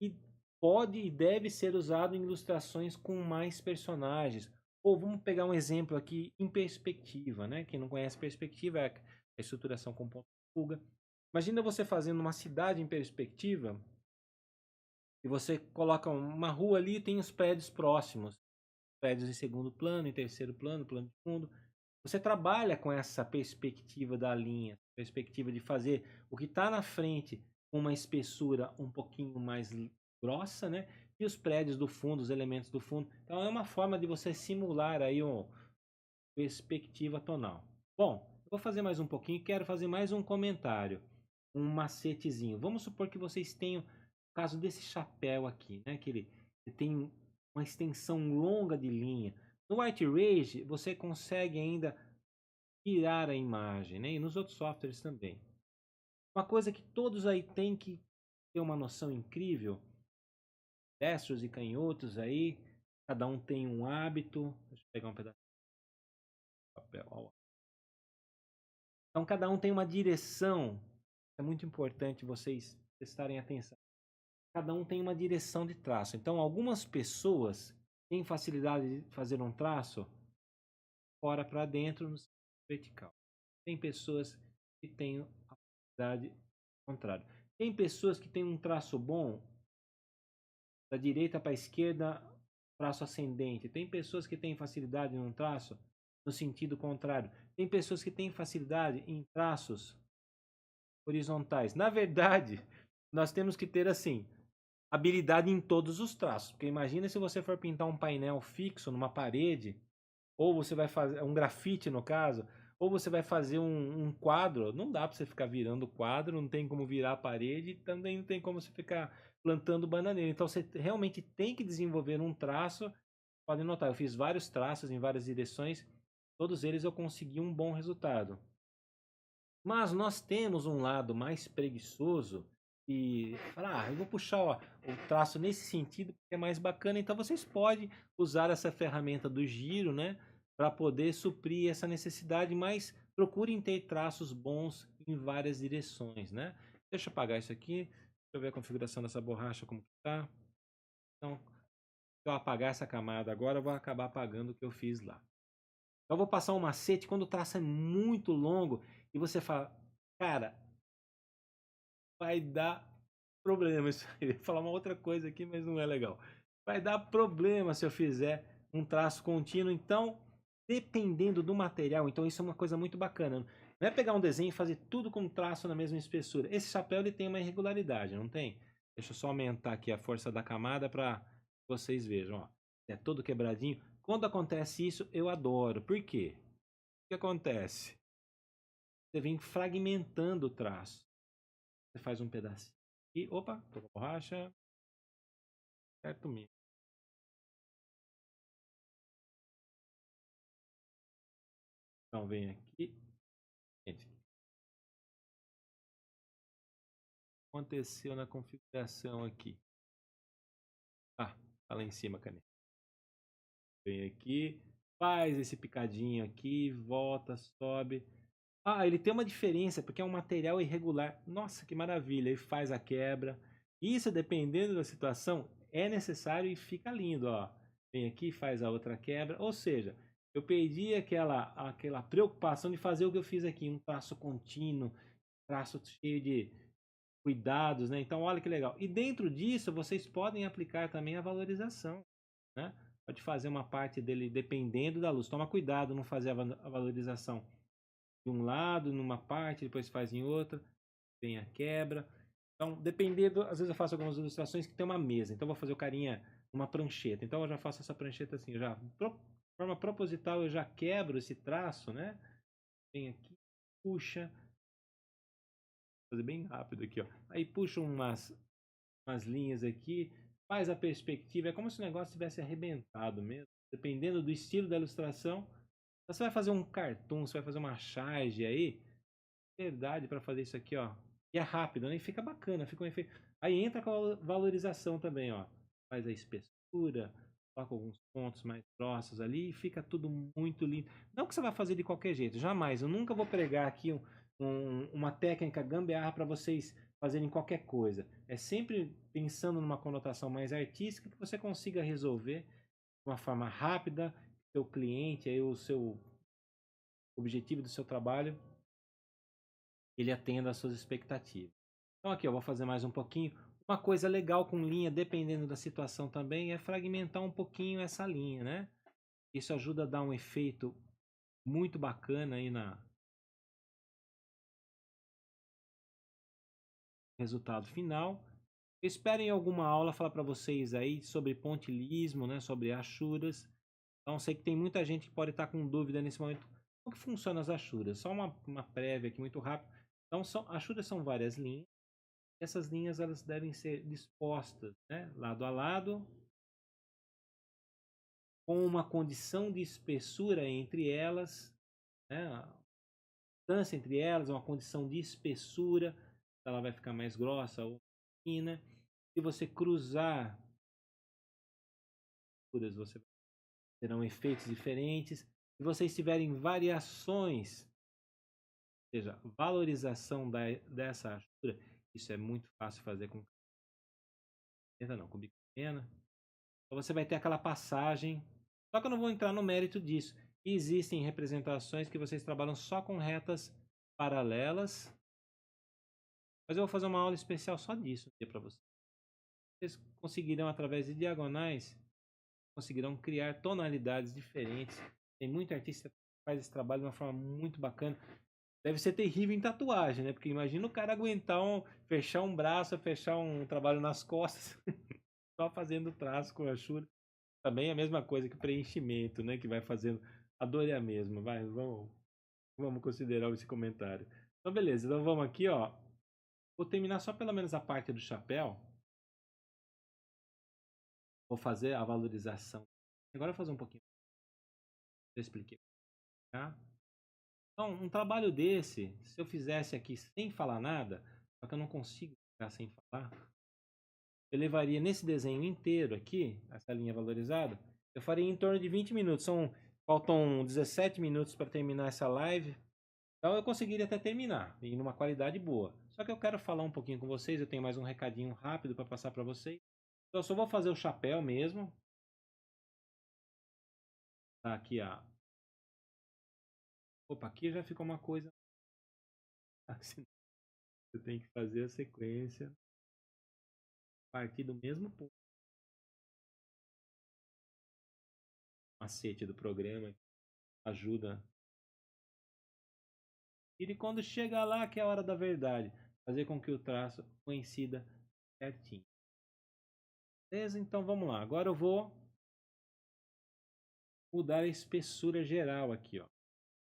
E pode e deve ser usado em ilustrações com mais personagens. Ou vamos pegar um exemplo aqui em perspectiva, né? Quem não conhece perspectiva é a estruturação com ponto de fuga. Imagina você fazendo uma cidade em perspectiva e você coloca uma rua ali e tem os prédios próximos. Prédios em segundo plano, em terceiro plano, plano de fundo. Você trabalha com essa perspectiva da linha, perspectiva de fazer o que está na frente com uma espessura um pouquinho mais grossa, né? E os prédios do fundo, os elementos do fundo. Então é uma forma de você simular aí uma perspectiva tonal. Bom, eu vou fazer mais um pouquinho e quero fazer mais um comentário, um macetezinho. Vamos supor que vocês tenham o caso desse chapéu aqui, né? Que ele tem uma extensão longa de linha. No White Rage, você consegue ainda tirar a imagem, né? E nos outros softwares também. Uma coisa que todos aí têm que ter uma noção incrível, destros e canhotos aí, cada um tem um hábito. Deixa eu pegar um pedaço de papel. Ó. Então cada um tem uma direção. É muito importante vocês prestarem atenção. Cada um tem uma direção de traço. Então, algumas pessoas têm facilidade de fazer um traço fora para dentro no vertical. Tem pessoas que têm a facilidade contrária. Tem pessoas que têm um traço bom da direita para a esquerda, traço ascendente. Tem pessoas que têm facilidade num traço no sentido contrário. Tem pessoas que têm facilidade em traços horizontais. Na verdade, nós temos que ter assim habilidade em todos os traços. Porque imagina se você for pintar um painel fixo numa parede, ou você vai fazer um grafite no caso, ou você vai fazer um quadro. Não dá para você ficar virando o quadro, não tem como virar a parede, também não tem como você ficar plantando bananeira. Então você realmente tem que desenvolver um traço. Podem notar, eu fiz vários traços em várias direções, todos eles eu consegui um bom resultado. Mas nós temos um lado mais preguiçoso e falar, eu vou puxar ó, o traço nesse sentido porque é mais bacana. Então vocês podem usar essa ferramenta do giro, né, para poder suprir essa necessidade, mas procurem ter traços bons em várias direções, né? Deixa eu apagar isso aqui. Deixa eu ver a configuração dessa borracha como está. Então, se eu apagar essa camada agora, eu vou acabar apagando o que eu fiz lá. Então, eu vou passar um macete quando o traço é muito longo e você fala, cara, vai dar problema isso aí. Eu ia falar uma outra coisa aqui, mas não é legal. Vai dar problema se eu fizer um traço contínuo. Então, dependendo do material, então isso é uma coisa muito bacana. Não é pegar um desenho e fazer tudo com traço na mesma espessura. Esse chapéu ele tem uma irregularidade, não tem? Deixa eu só aumentar aqui a força da camada para vocês vejam. Ó. É todo quebradinho. Quando acontece isso, eu adoro. Por quê? O que acontece? Você vem fragmentando o traço. Você faz um pedacinho. E, opa, tô com a borracha. Certo mesmo. Então, vem aqui. Gente, o que aconteceu na configuração aqui? Ah, tá lá em cima a caneta. Vem aqui, faz esse picadinho aqui, volta, sobe. Ah, ele tem uma diferença, porque é um material irregular. Nossa, que maravilha! Ele faz a quebra. Isso, dependendo da situação, é necessário e fica lindo, ó. Vem aqui, faz a outra quebra. Ou seja, eu perdi aquela preocupação de fazer o que eu fiz aqui, um traço contínuo, traço cheio de cuidados, né? Então, olha que legal. E dentro disso, vocês podem aplicar também a valorização, né? Pode fazer uma parte dele dependendo da luz. Toma cuidado, não fazer a valorização de um lado, numa parte, depois faz em outra, vem a quebra. Então, dependendo, às vezes eu faço algumas ilustrações que tem uma mesa, então eu vou fazer o carinha numa prancheta. Então eu já faço essa prancheta assim, de forma proposital eu já quebro esse traço, né? Vem aqui, puxa, vou fazer bem rápido aqui, ó. Aí puxa umas linhas aqui, faz a perspectiva, é como se o negócio tivesse arrebentado mesmo. Dependendo do estilo da ilustração, você vai fazer um cartoon, você vai fazer uma charge aí, verdade para fazer isso aqui, ó. E é rápido, né? E fica bacana, fica um efeito. Aí entra com a valorização também, ó. Faz a espessura, coloca alguns pontos mais grossos ali e fica tudo muito lindo. Não que você vai fazer de qualquer jeito, jamais. Eu nunca vou pregar aqui uma técnica gambiarra para vocês fazerem qualquer coisa. É sempre pensando numa conotação mais artística que você consiga resolver de uma forma rápida, seu cliente, aí o seu objetivo do seu trabalho ele atenda às suas expectativas. Então aqui eu vou fazer mais um pouquinho. Uma coisa legal com linha, dependendo da situação também, é fragmentar um pouquinho essa linha, né? Isso ajuda a dar um efeito muito bacana aí na resultado final. Eu espero em alguma aula falar para vocês aí sobre pontilhismo, né? Sobre achuras. Então sei que tem muita gente que pode estar com dúvida nesse momento. Como que funcionam as achuras? Só uma prévia aqui muito rápido. Então achuras são várias linhas. Essas linhas elas devem ser dispostas, né, lado a lado, com uma condição de espessura entre elas, né, a distância entre elas, uma condição de espessura, ela vai ficar mais grossa ou fina. Se você cruzar, você terão efeitos diferentes. Se vocês tiverem variações, ou seja, valorização dessa achura, Isso é muito fácil fazer com caneta, não, com bico pequeno. Então você vai ter aquela passagem. Só que eu não vou entrar no mérito disso. Existem representações que vocês trabalham só com retas paralelas. Mas eu vou fazer uma aula especial só disso para vocês. Vocês conseguirão, através de diagonais, conseguirão criar tonalidades diferentes. Tem muito artista que faz esse trabalho de uma forma muito bacana. Deve ser terrível em tatuagem, né? Porque imagina o cara aguentar fechar um braço, fechar um trabalho nas costas, só fazendo traço com a Ashura. Também é a mesma coisa que preenchimento, né? Que vai fazendo. A dor é a mesma. Vai, vamos considerar esse comentário. Então, beleza. Então, vamos aqui, ó. Vou terminar só pelo menos a parte do chapéu. Vou fazer a valorização. Agora eu vou fazer um pouquinho. Eu expliquei. Tá? Então, um trabalho desse, se eu fizesse aqui sem falar nada, só que eu não consigo ficar sem falar, eu levaria nesse desenho inteiro aqui, essa linha valorizada, eu faria em torno de 20 minutos. Faltam 17 minutos para terminar essa live. Então eu conseguiria até terminar, e numa qualidade boa. Só que eu quero falar um pouquinho com vocês, eu tenho mais um recadinho rápido para passar para vocês. Então eu só vou fazer o chapéu mesmo. Tá aqui a... Opa, aqui já ficou uma coisa... Eu tenho que fazer a sequência a partir do mesmo ponto. Macete do programa ajuda. E quando chega lá, que é a hora da verdade, fazer com que o traço coincida certinho. Beleza? Então vamos lá. Agora eu vou mudar a espessura geral aqui, ó.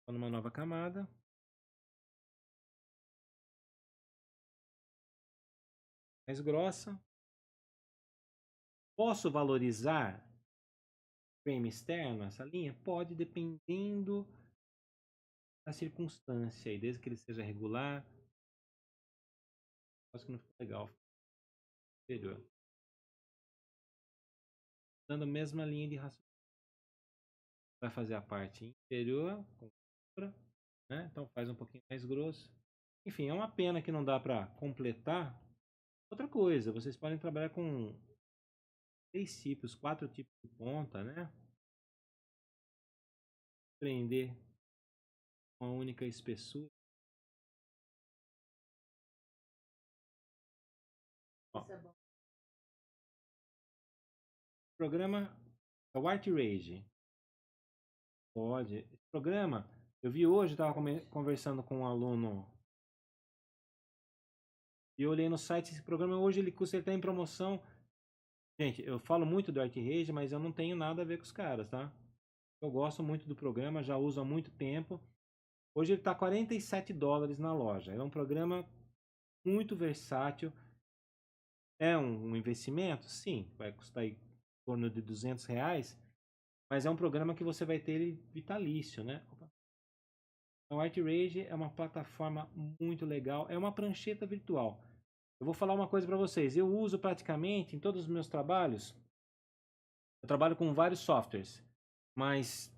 Vou numa nova camada. Mais grossa. Posso valorizar frame externo, essa linha? Pode, dependendo da circunstância, desde que ele seja regular. Acho que não ficou legal. Inferior. Dando a mesma linha de raciocínio. Vai fazer a parte inferior, né? Então faz um pouquinho mais grosso. Enfim, é uma pena que não dá para completar. Outra coisa, vocês podem trabalhar com 3 tipos, 4 tipos de ponta, né? Prender uma única espessura. Ó, isso é bom. O programa é o Art Rage. Pode. Esse programa, eu vi hoje, estava conversando com um aluno e eu olhei no site, esse programa hoje ele está em promoção. Gente, eu falo muito do Art Rage, mas eu não tenho nada a ver com os caras, tá? Eu gosto muito do programa, já uso há muito tempo. Hoje ele está $47 na loja. É um programa muito versátil. É um investimento? Sim, vai custar em torno de R$ 200, mas é um programa que você vai ter ele vitalício, né? O Art Rage é uma plataforma muito legal, é uma prancheta virtual. Eu vou falar uma coisa para vocês, eu uso praticamente em todos os meus trabalhos, eu trabalho com vários softwares, mas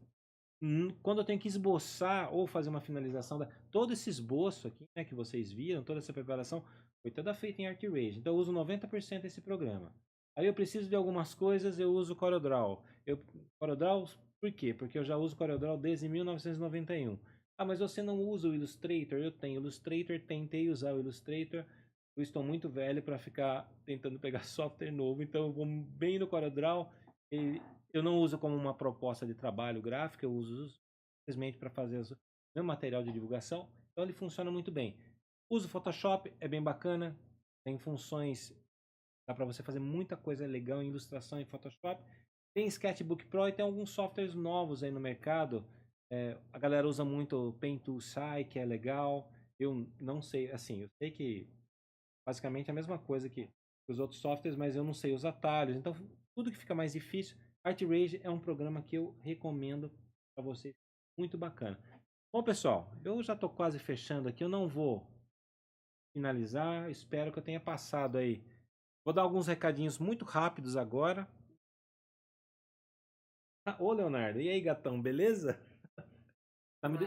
quando eu tenho que esboçar ou fazer uma finalização, todo esse esboço aqui, né, que vocês viram, toda essa preparação, foi toda feita em Art Rage. Então eu uso 90% desse programa. Aí eu preciso de algumas coisas, eu uso CorelDRAW. CorelDRAW, por quê? Porque eu já uso CorelDRAW desde 1991. Ah, mas você não usa o Illustrator? Eu tenho Illustrator, tentei usar o Illustrator. Eu estou muito velho para ficar tentando pegar software novo, então eu vou bem no CorelDRAW. Eu não uso como uma proposta de trabalho gráfico, eu uso simplesmente para fazer o meu material de divulgação. Então ele funciona muito bem. Uso Photoshop, é bem bacana, tem funções, dá para você fazer muita coisa legal em ilustração em Photoshop. Tem Sketchbook Pro e tem alguns softwares novos aí no mercado. A galera usa muito o Paint Tool Sai, que é legal. Eu não sei, assim, eu sei que basicamente é a mesma coisa que os outros softwares, mas eu não sei os atalhos. Então, tudo que fica mais difícil, Art Rage é um programa que eu recomendo para vocês. Muito bacana. Bom, pessoal, eu já estou quase fechando aqui. Eu não vou finalizar. Espero que eu tenha passado aí. Vou dar alguns recadinhos muito rápidos agora. Ô, Leonardo, e aí, gatão, beleza? Tá me...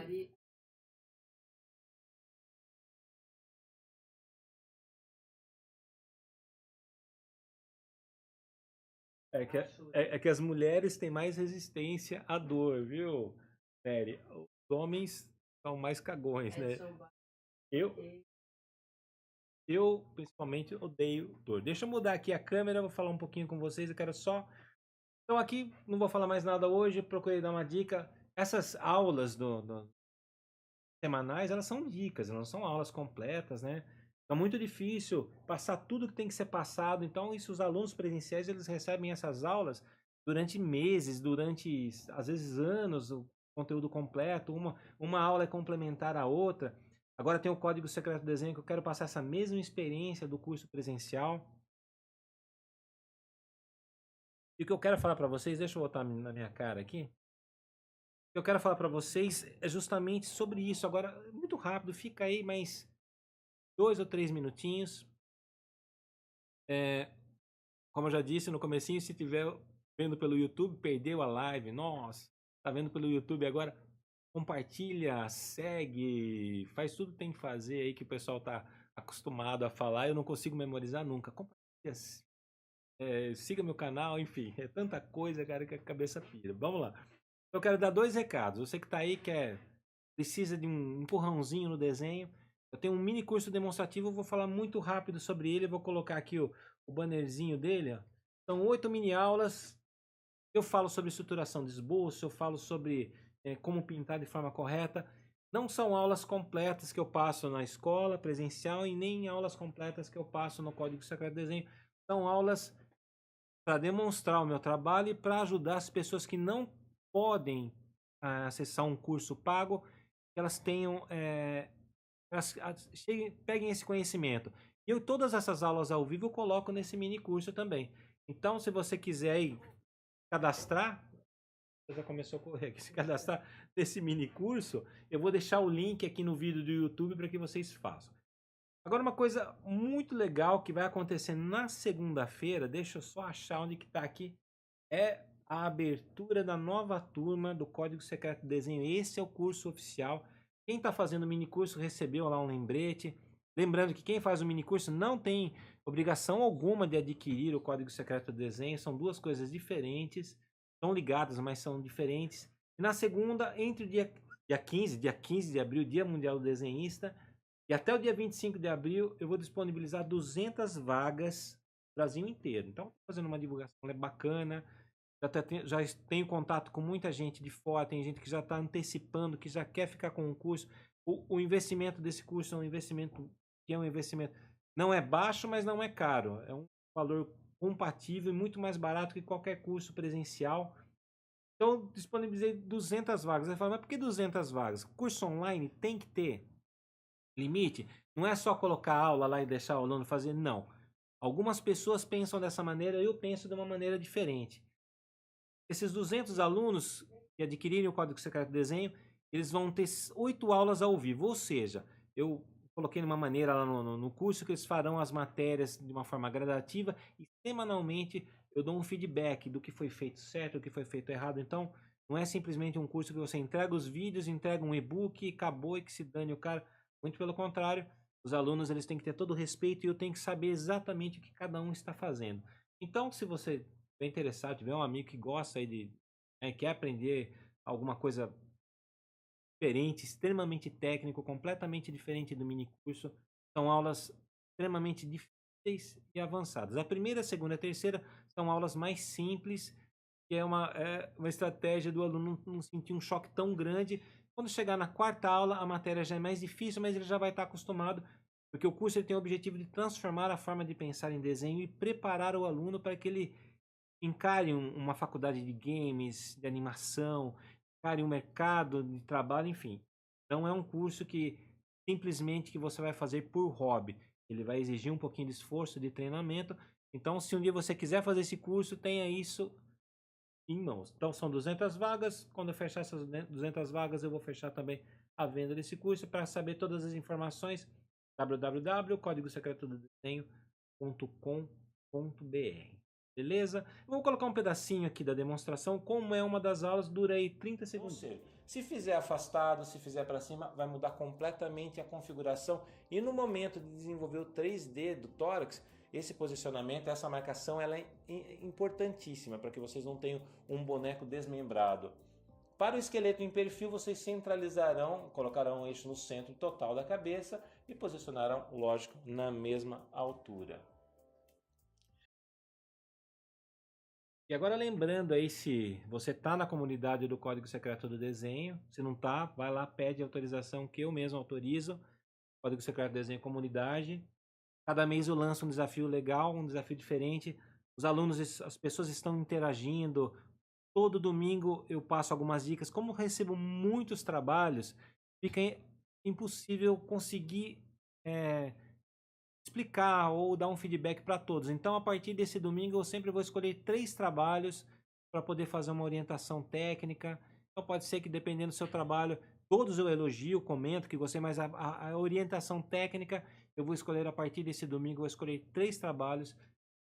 É que as mulheres têm mais resistência à dor, viu, Mary? Os homens são mais cagões, né? Eu, eu principalmente odeio dor. Deixa eu mudar aqui a câmera, vou falar um pouquinho com vocês. Eu quero só. Então, aqui não vou falar mais nada hoje. Procurei dar uma dica. Essas aulas semanais, elas são dicas, elas não são aulas completas, né? É muito difícil passar tudo que tem que ser passado. Então, isso, os alunos presenciais, eles recebem essas aulas durante meses, durante, às vezes, anos, o conteúdo completo. Uma aula é complementar à outra. Agora tem o Código Secreto do Desenho, que eu quero passar essa mesma experiência do curso presencial. E o que eu quero falar para vocês, deixa eu botar na minha cara aqui. O que eu quero falar para vocês é justamente sobre isso. Agora, muito rápido, fica aí mais 2 ou 3 minutinhos. Como eu já disse no comecinho, se tiver vendo pelo YouTube, perdeu a live. Nossa, tá vendo pelo YouTube agora? Compartilha, segue, faz tudo que tem que fazer aí que o pessoal tá acostumado a falar. Eu não consigo memorizar nunca. Compartilha, siga meu canal, enfim, é tanta coisa, cara, que a cabeça pira. Vamos lá. Eu quero dar 2 recados. Você que tá aí, precisa de um empurrãozinho no desenho. Eu tenho um mini curso demonstrativo, eu vou falar muito rápido sobre ele. Eu vou colocar aqui o bannerzinho dele. Ó. São 8 mini aulas. Eu falo sobre estruturação de esboço, eu falo sobre como pintar de forma correta. Não são aulas completas que eu passo na escola presencial e nem aulas completas que eu passo no Código Secreto de Desenho. São aulas para demonstrar o meu trabalho e para ajudar as pessoas que não podem acessar um curso pago, que elas tenham, peguem esse conhecimento. E todas essas aulas ao vivo eu coloco nesse mini curso também. Então, se você quiser aí cadastrar, já começou a correr aqui, se cadastrar nesse mini curso, eu vou deixar o link aqui no vídeo do YouTube para que vocês façam. Agora, uma coisa muito legal que vai acontecer na segunda-feira, deixa eu só achar onde que está aqui, é a abertura da nova turma do Código Secreto de Desenho. Esse é o curso oficial. Quem está fazendo o mini curso recebeu lá um lembrete. Lembrando que quem faz o mini curso não tem obrigação alguma de adquirir o Código Secreto de Desenho. São duas coisas diferentes. São ligadas, mas são diferentes. E na segunda, entre o dia 15 de abril, Dia Mundial do Desenhista, e até o dia 25 de abril, eu vou disponibilizar 200 vagas no Brasil inteiro. Então, estou fazendo uma divulgação bacana. Já tenho contato com muita gente de fora, tem gente que já está antecipando, que já quer ficar com o curso. O investimento desse curso é um investimento não é baixo, mas não é caro. É um valor compatível e muito mais barato que qualquer curso presencial. Então, disponibilizei 200 vagas. Você fala, mas por que 200 vagas? Curso online tem que ter limite. Não é só colocar aula lá e deixar o aluno fazer, não. Algumas pessoas pensam dessa maneira, eu penso de uma maneira diferente. Esses 200 alunos que adquirirem o Código Secreto de Desenho, eles vão ter 8 aulas ao vivo. Ou seja, eu coloquei de uma maneira lá no curso que eles farão as matérias de uma forma gradativa e semanalmente eu dou um feedback do que foi feito certo, do que foi feito errado. Então, não é simplesmente um curso que você entrega os vídeos, entrega um e-book, acabou e que se dane o cara. Muito pelo contrário, os alunos eles têm que ter todo o respeito e eu tenho que saber exatamente o que cada um está fazendo. Então, se você estiver interessado, tiver um amigo que gosta aí quer aprender alguma coisa diferente, extremamente técnico, completamente diferente do mini curso, são aulas extremamente difíceis e avançadas. A primeira, a segunda e a terceira são aulas mais simples, que é uma estratégia do aluno não sentir um choque tão grande. Quando chegar na quarta aula, a matéria já é mais difícil, mas ele já vai estar acostumado, porque o curso ele tem o objetivo de transformar a forma de pensar em desenho e preparar o aluno para que ele encare uma faculdade de games, de animação, encare um mercado de trabalho, enfim. Não é um curso que simplesmente que você vai fazer por hobby. Ele vai exigir um pouquinho de esforço, de treinamento. Então, se um dia você quiser fazer esse curso, tenha isso em mãos. Então, são 200 vagas. Quando eu fechar essas 200 vagas, eu vou fechar também a venda desse curso. Para saber todas as informações, www.códigosecretododesenho.com.br. Beleza? Eu vou colocar um pedacinho aqui da demonstração, como é uma das aulas, dura aí 30 segundos. Se fizer afastado, se fizer para cima, vai mudar completamente a configuração. E no momento de desenvolver o 3D do tórax, esse posicionamento, essa marcação, ela é importantíssima para que vocês não tenham um boneco desmembrado. Para o esqueleto em perfil, vocês centralizarão, colocarão o eixo no centro total da cabeça e posicionarão, lógico, na mesma altura. E agora lembrando aí, se você está na comunidade do Código Secreto do Desenho, se não está, vai lá, pede autorização que eu mesmo autorizo. Código Secreto do Desenho Comunidade. Cada mês eu lanço um desafio legal, um desafio diferente. Os alunos, as pessoas estão interagindo. Todo domingo eu passo algumas dicas. Como eu recebo muitos trabalhos, fica impossível conseguir explicar ou dar um feedback para todos. Então, a partir desse domingo, eu sempre vou escolher 3 trabalhos para poder fazer uma orientação técnica. Então, pode ser que, dependendo do seu trabalho, todos eu elogio, comento que gostei, mas a orientação técnica, eu vou escolher a partir desse domingo, eu vou escolher 3 trabalhos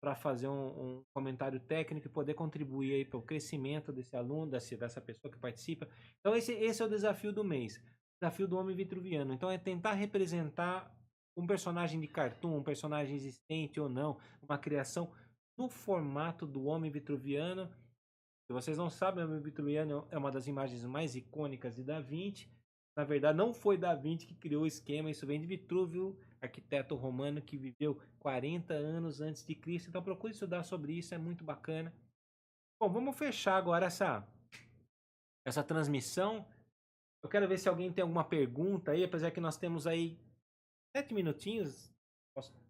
para fazer um comentário técnico e poder contribuir aí para o crescimento desse aluno, dessa pessoa que participa. Então, esse é o desafio do mês. Desafio do Homem Vitruviano. Então, é tentar representar um personagem de cartoon, um personagem existente ou não, uma criação no formato do Homem Vitruviano. Se vocês não sabem, o Homem Vitruviano é uma das imagens mais icônicas de Da Vinci. Na verdade, não foi Da Vinci que criou o esquema, isso vem de Vitrúvio, arquiteto romano que viveu 40 anos antes de Cristo. Então procure estudar sobre isso, é muito bacana. Bom, vamos fechar agora essa transmissão. Eu quero ver se alguém tem alguma pergunta aí, apesar que nós temos aí 7 minutinhos.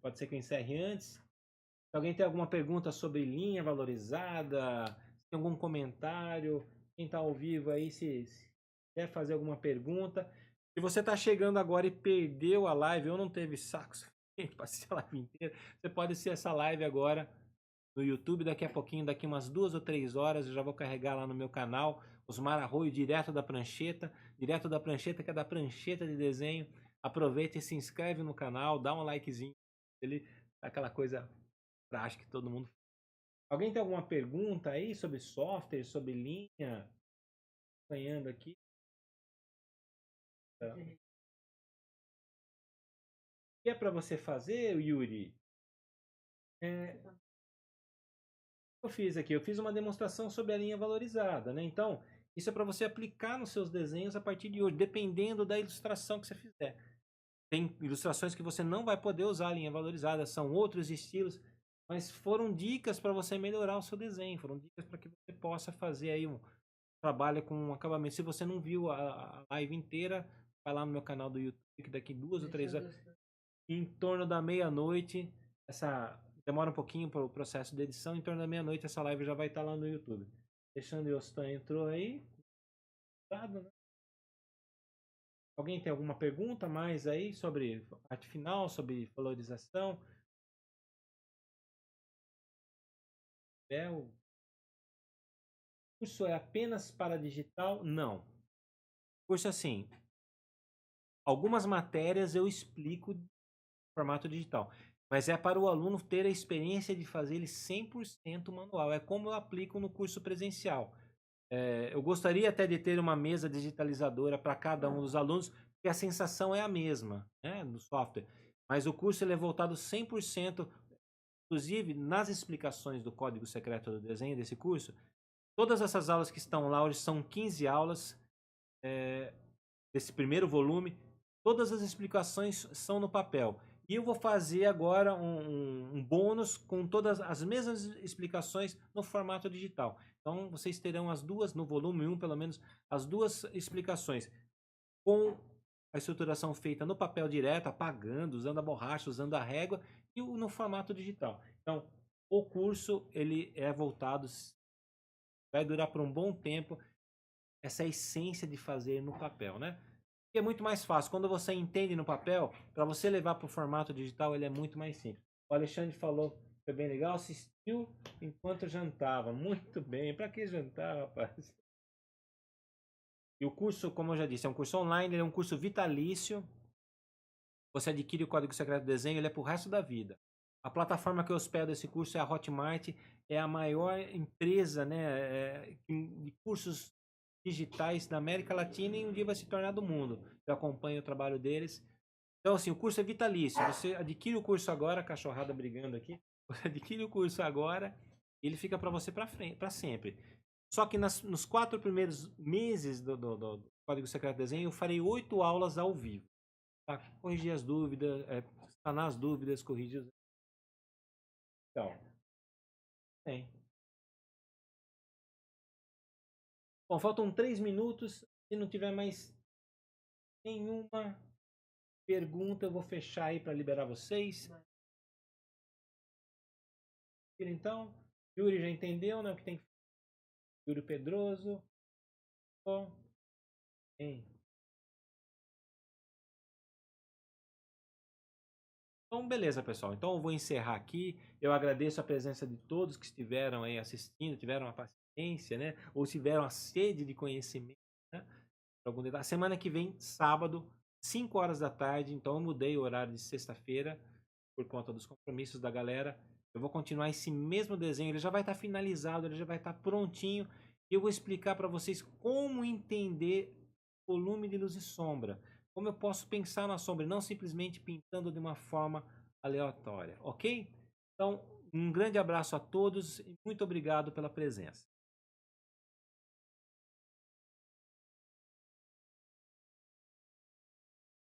Pode ser que eu encerre antes. Se alguém tem alguma pergunta sobre linha valorizada, se tem algum comentário, quem está ao vivo aí, se quer fazer alguma pergunta. Se você está chegando agora e perdeu a live ou não teve saco suficiente para assistir a live inteira, você pode assistir essa live agora no YouTube. Daqui a pouquinho, daqui umas 2 ou 3 horas, eu já vou carregar lá no meu canal Osmar Arroio, direto da prancheta que é da prancheta de desenho. Aproveita e se inscreve no canal, dá um likezinho, ele aquela coisa prática que todo mundo. Alguém tem alguma pergunta aí sobre software, sobre linha? Ganhando aqui. O que é para você fazer, Yuri? Eu fiz aqui, eu fiz uma demonstração sobre a linha valorizada, né? Então, isso é para você aplicar nos seus desenhos a partir de hoje, dependendo da ilustração que você fizer. Tem ilustrações que você não vai poder usar a linha valorizada, são outros estilos, mas foram dicas para você melhorar o seu desenho, foram dicas para que você possa fazer aí um trabalho com um acabamento. Se você não viu a live inteira, vai lá no meu canal do YouTube, que daqui 2 ou 3 horas, em torno da meia-noite, demora um pouquinho para o processo de edição, em torno da meia-noite essa live já vai estar lá no YouTube. Alexandre Ostan entrou aí. Né? Alguém tem alguma pergunta mais aí sobre arte final, sobre valorização? O curso é apenas para digital? Não. O curso é assim, algumas matérias eu explico em formato digital, mas é para o aluno ter a experiência de fazer ele 100% manual. É como eu aplico no curso presencial. Eu gostaria até de ter uma mesa digitalizadora para cada um dos alunos, porque a sensação é a mesma, né, no software. Mas o curso ele é voltado 100%, inclusive nas explicações do Código Secreto do Desenho desse curso. Todas essas aulas que estão lá hoje são 15 aulas desse primeiro volume. Todas as explicações são no papel. E eu vou fazer agora um bônus com todas as mesmas explicações no formato digital. Então vocês terão as duas, no volume 1 pelo menos, as duas explicações com a estruturação feita no papel direto, apagando, usando a borracha, usando a régua, e no formato digital. Então o curso ele é voltado, vai durar por um bom tempo, essa essência de fazer no papel, né? É muito mais fácil. Quando você entende no papel, para você levar para o formato digital, ele é muito mais simples. O Alexandre falou, foi bem legal, assistiu enquanto jantava. Muito bem. Para que jantar, rapaz? E o curso, como eu já disse, é um curso online, ele é um curso vitalício. Você adquire o Código Secreto do Desenho, ele é para o resto da vida. A plataforma que hospeda esse curso é a Hotmart, é a maior empresa, né, de cursos digitais da América Latina e um dia vai se tornar do mundo. Eu acompanho o trabalho deles. Então, assim, o curso é vitalício. Você adquire o curso agora, cachorrada brigando aqui. Você adquire o curso agora, ele fica para você para sempre. Só que nos 4 primeiros meses do Código Secreto Desenho, eu farei 8 aulas ao vivo. Tá? Corrigir as dúvidas, sanar as dúvidas, corrigir os... Então, tem. Bom, faltam 3 minutos. Se não tiver mais nenhuma pergunta, eu vou fechar aí para liberar vocês. Então, Yuri já entendeu, né? O que tem que fazer. Yuri Pedroso. Bom, bem. Então, beleza, pessoal. Então, eu vou encerrar aqui. Eu agradeço a presença de todos que estiveram aí assistindo, tiveram a paciência, né? Ou tiveram a sede de conhecimento, né? A semana que vem, sábado, 5 horas da tarde. Então, eu mudei o horário de sexta-feira por conta dos compromissos da galera. Eu vou continuar esse mesmo desenho. Ele já vai estar finalizado, ele já vai estar prontinho. E eu vou explicar para vocês como entender volume de luz e sombra. Como eu posso pensar na sombra e não simplesmente pintando de uma forma aleatória, ok? Então, um grande abraço a todos e muito obrigado pela presença.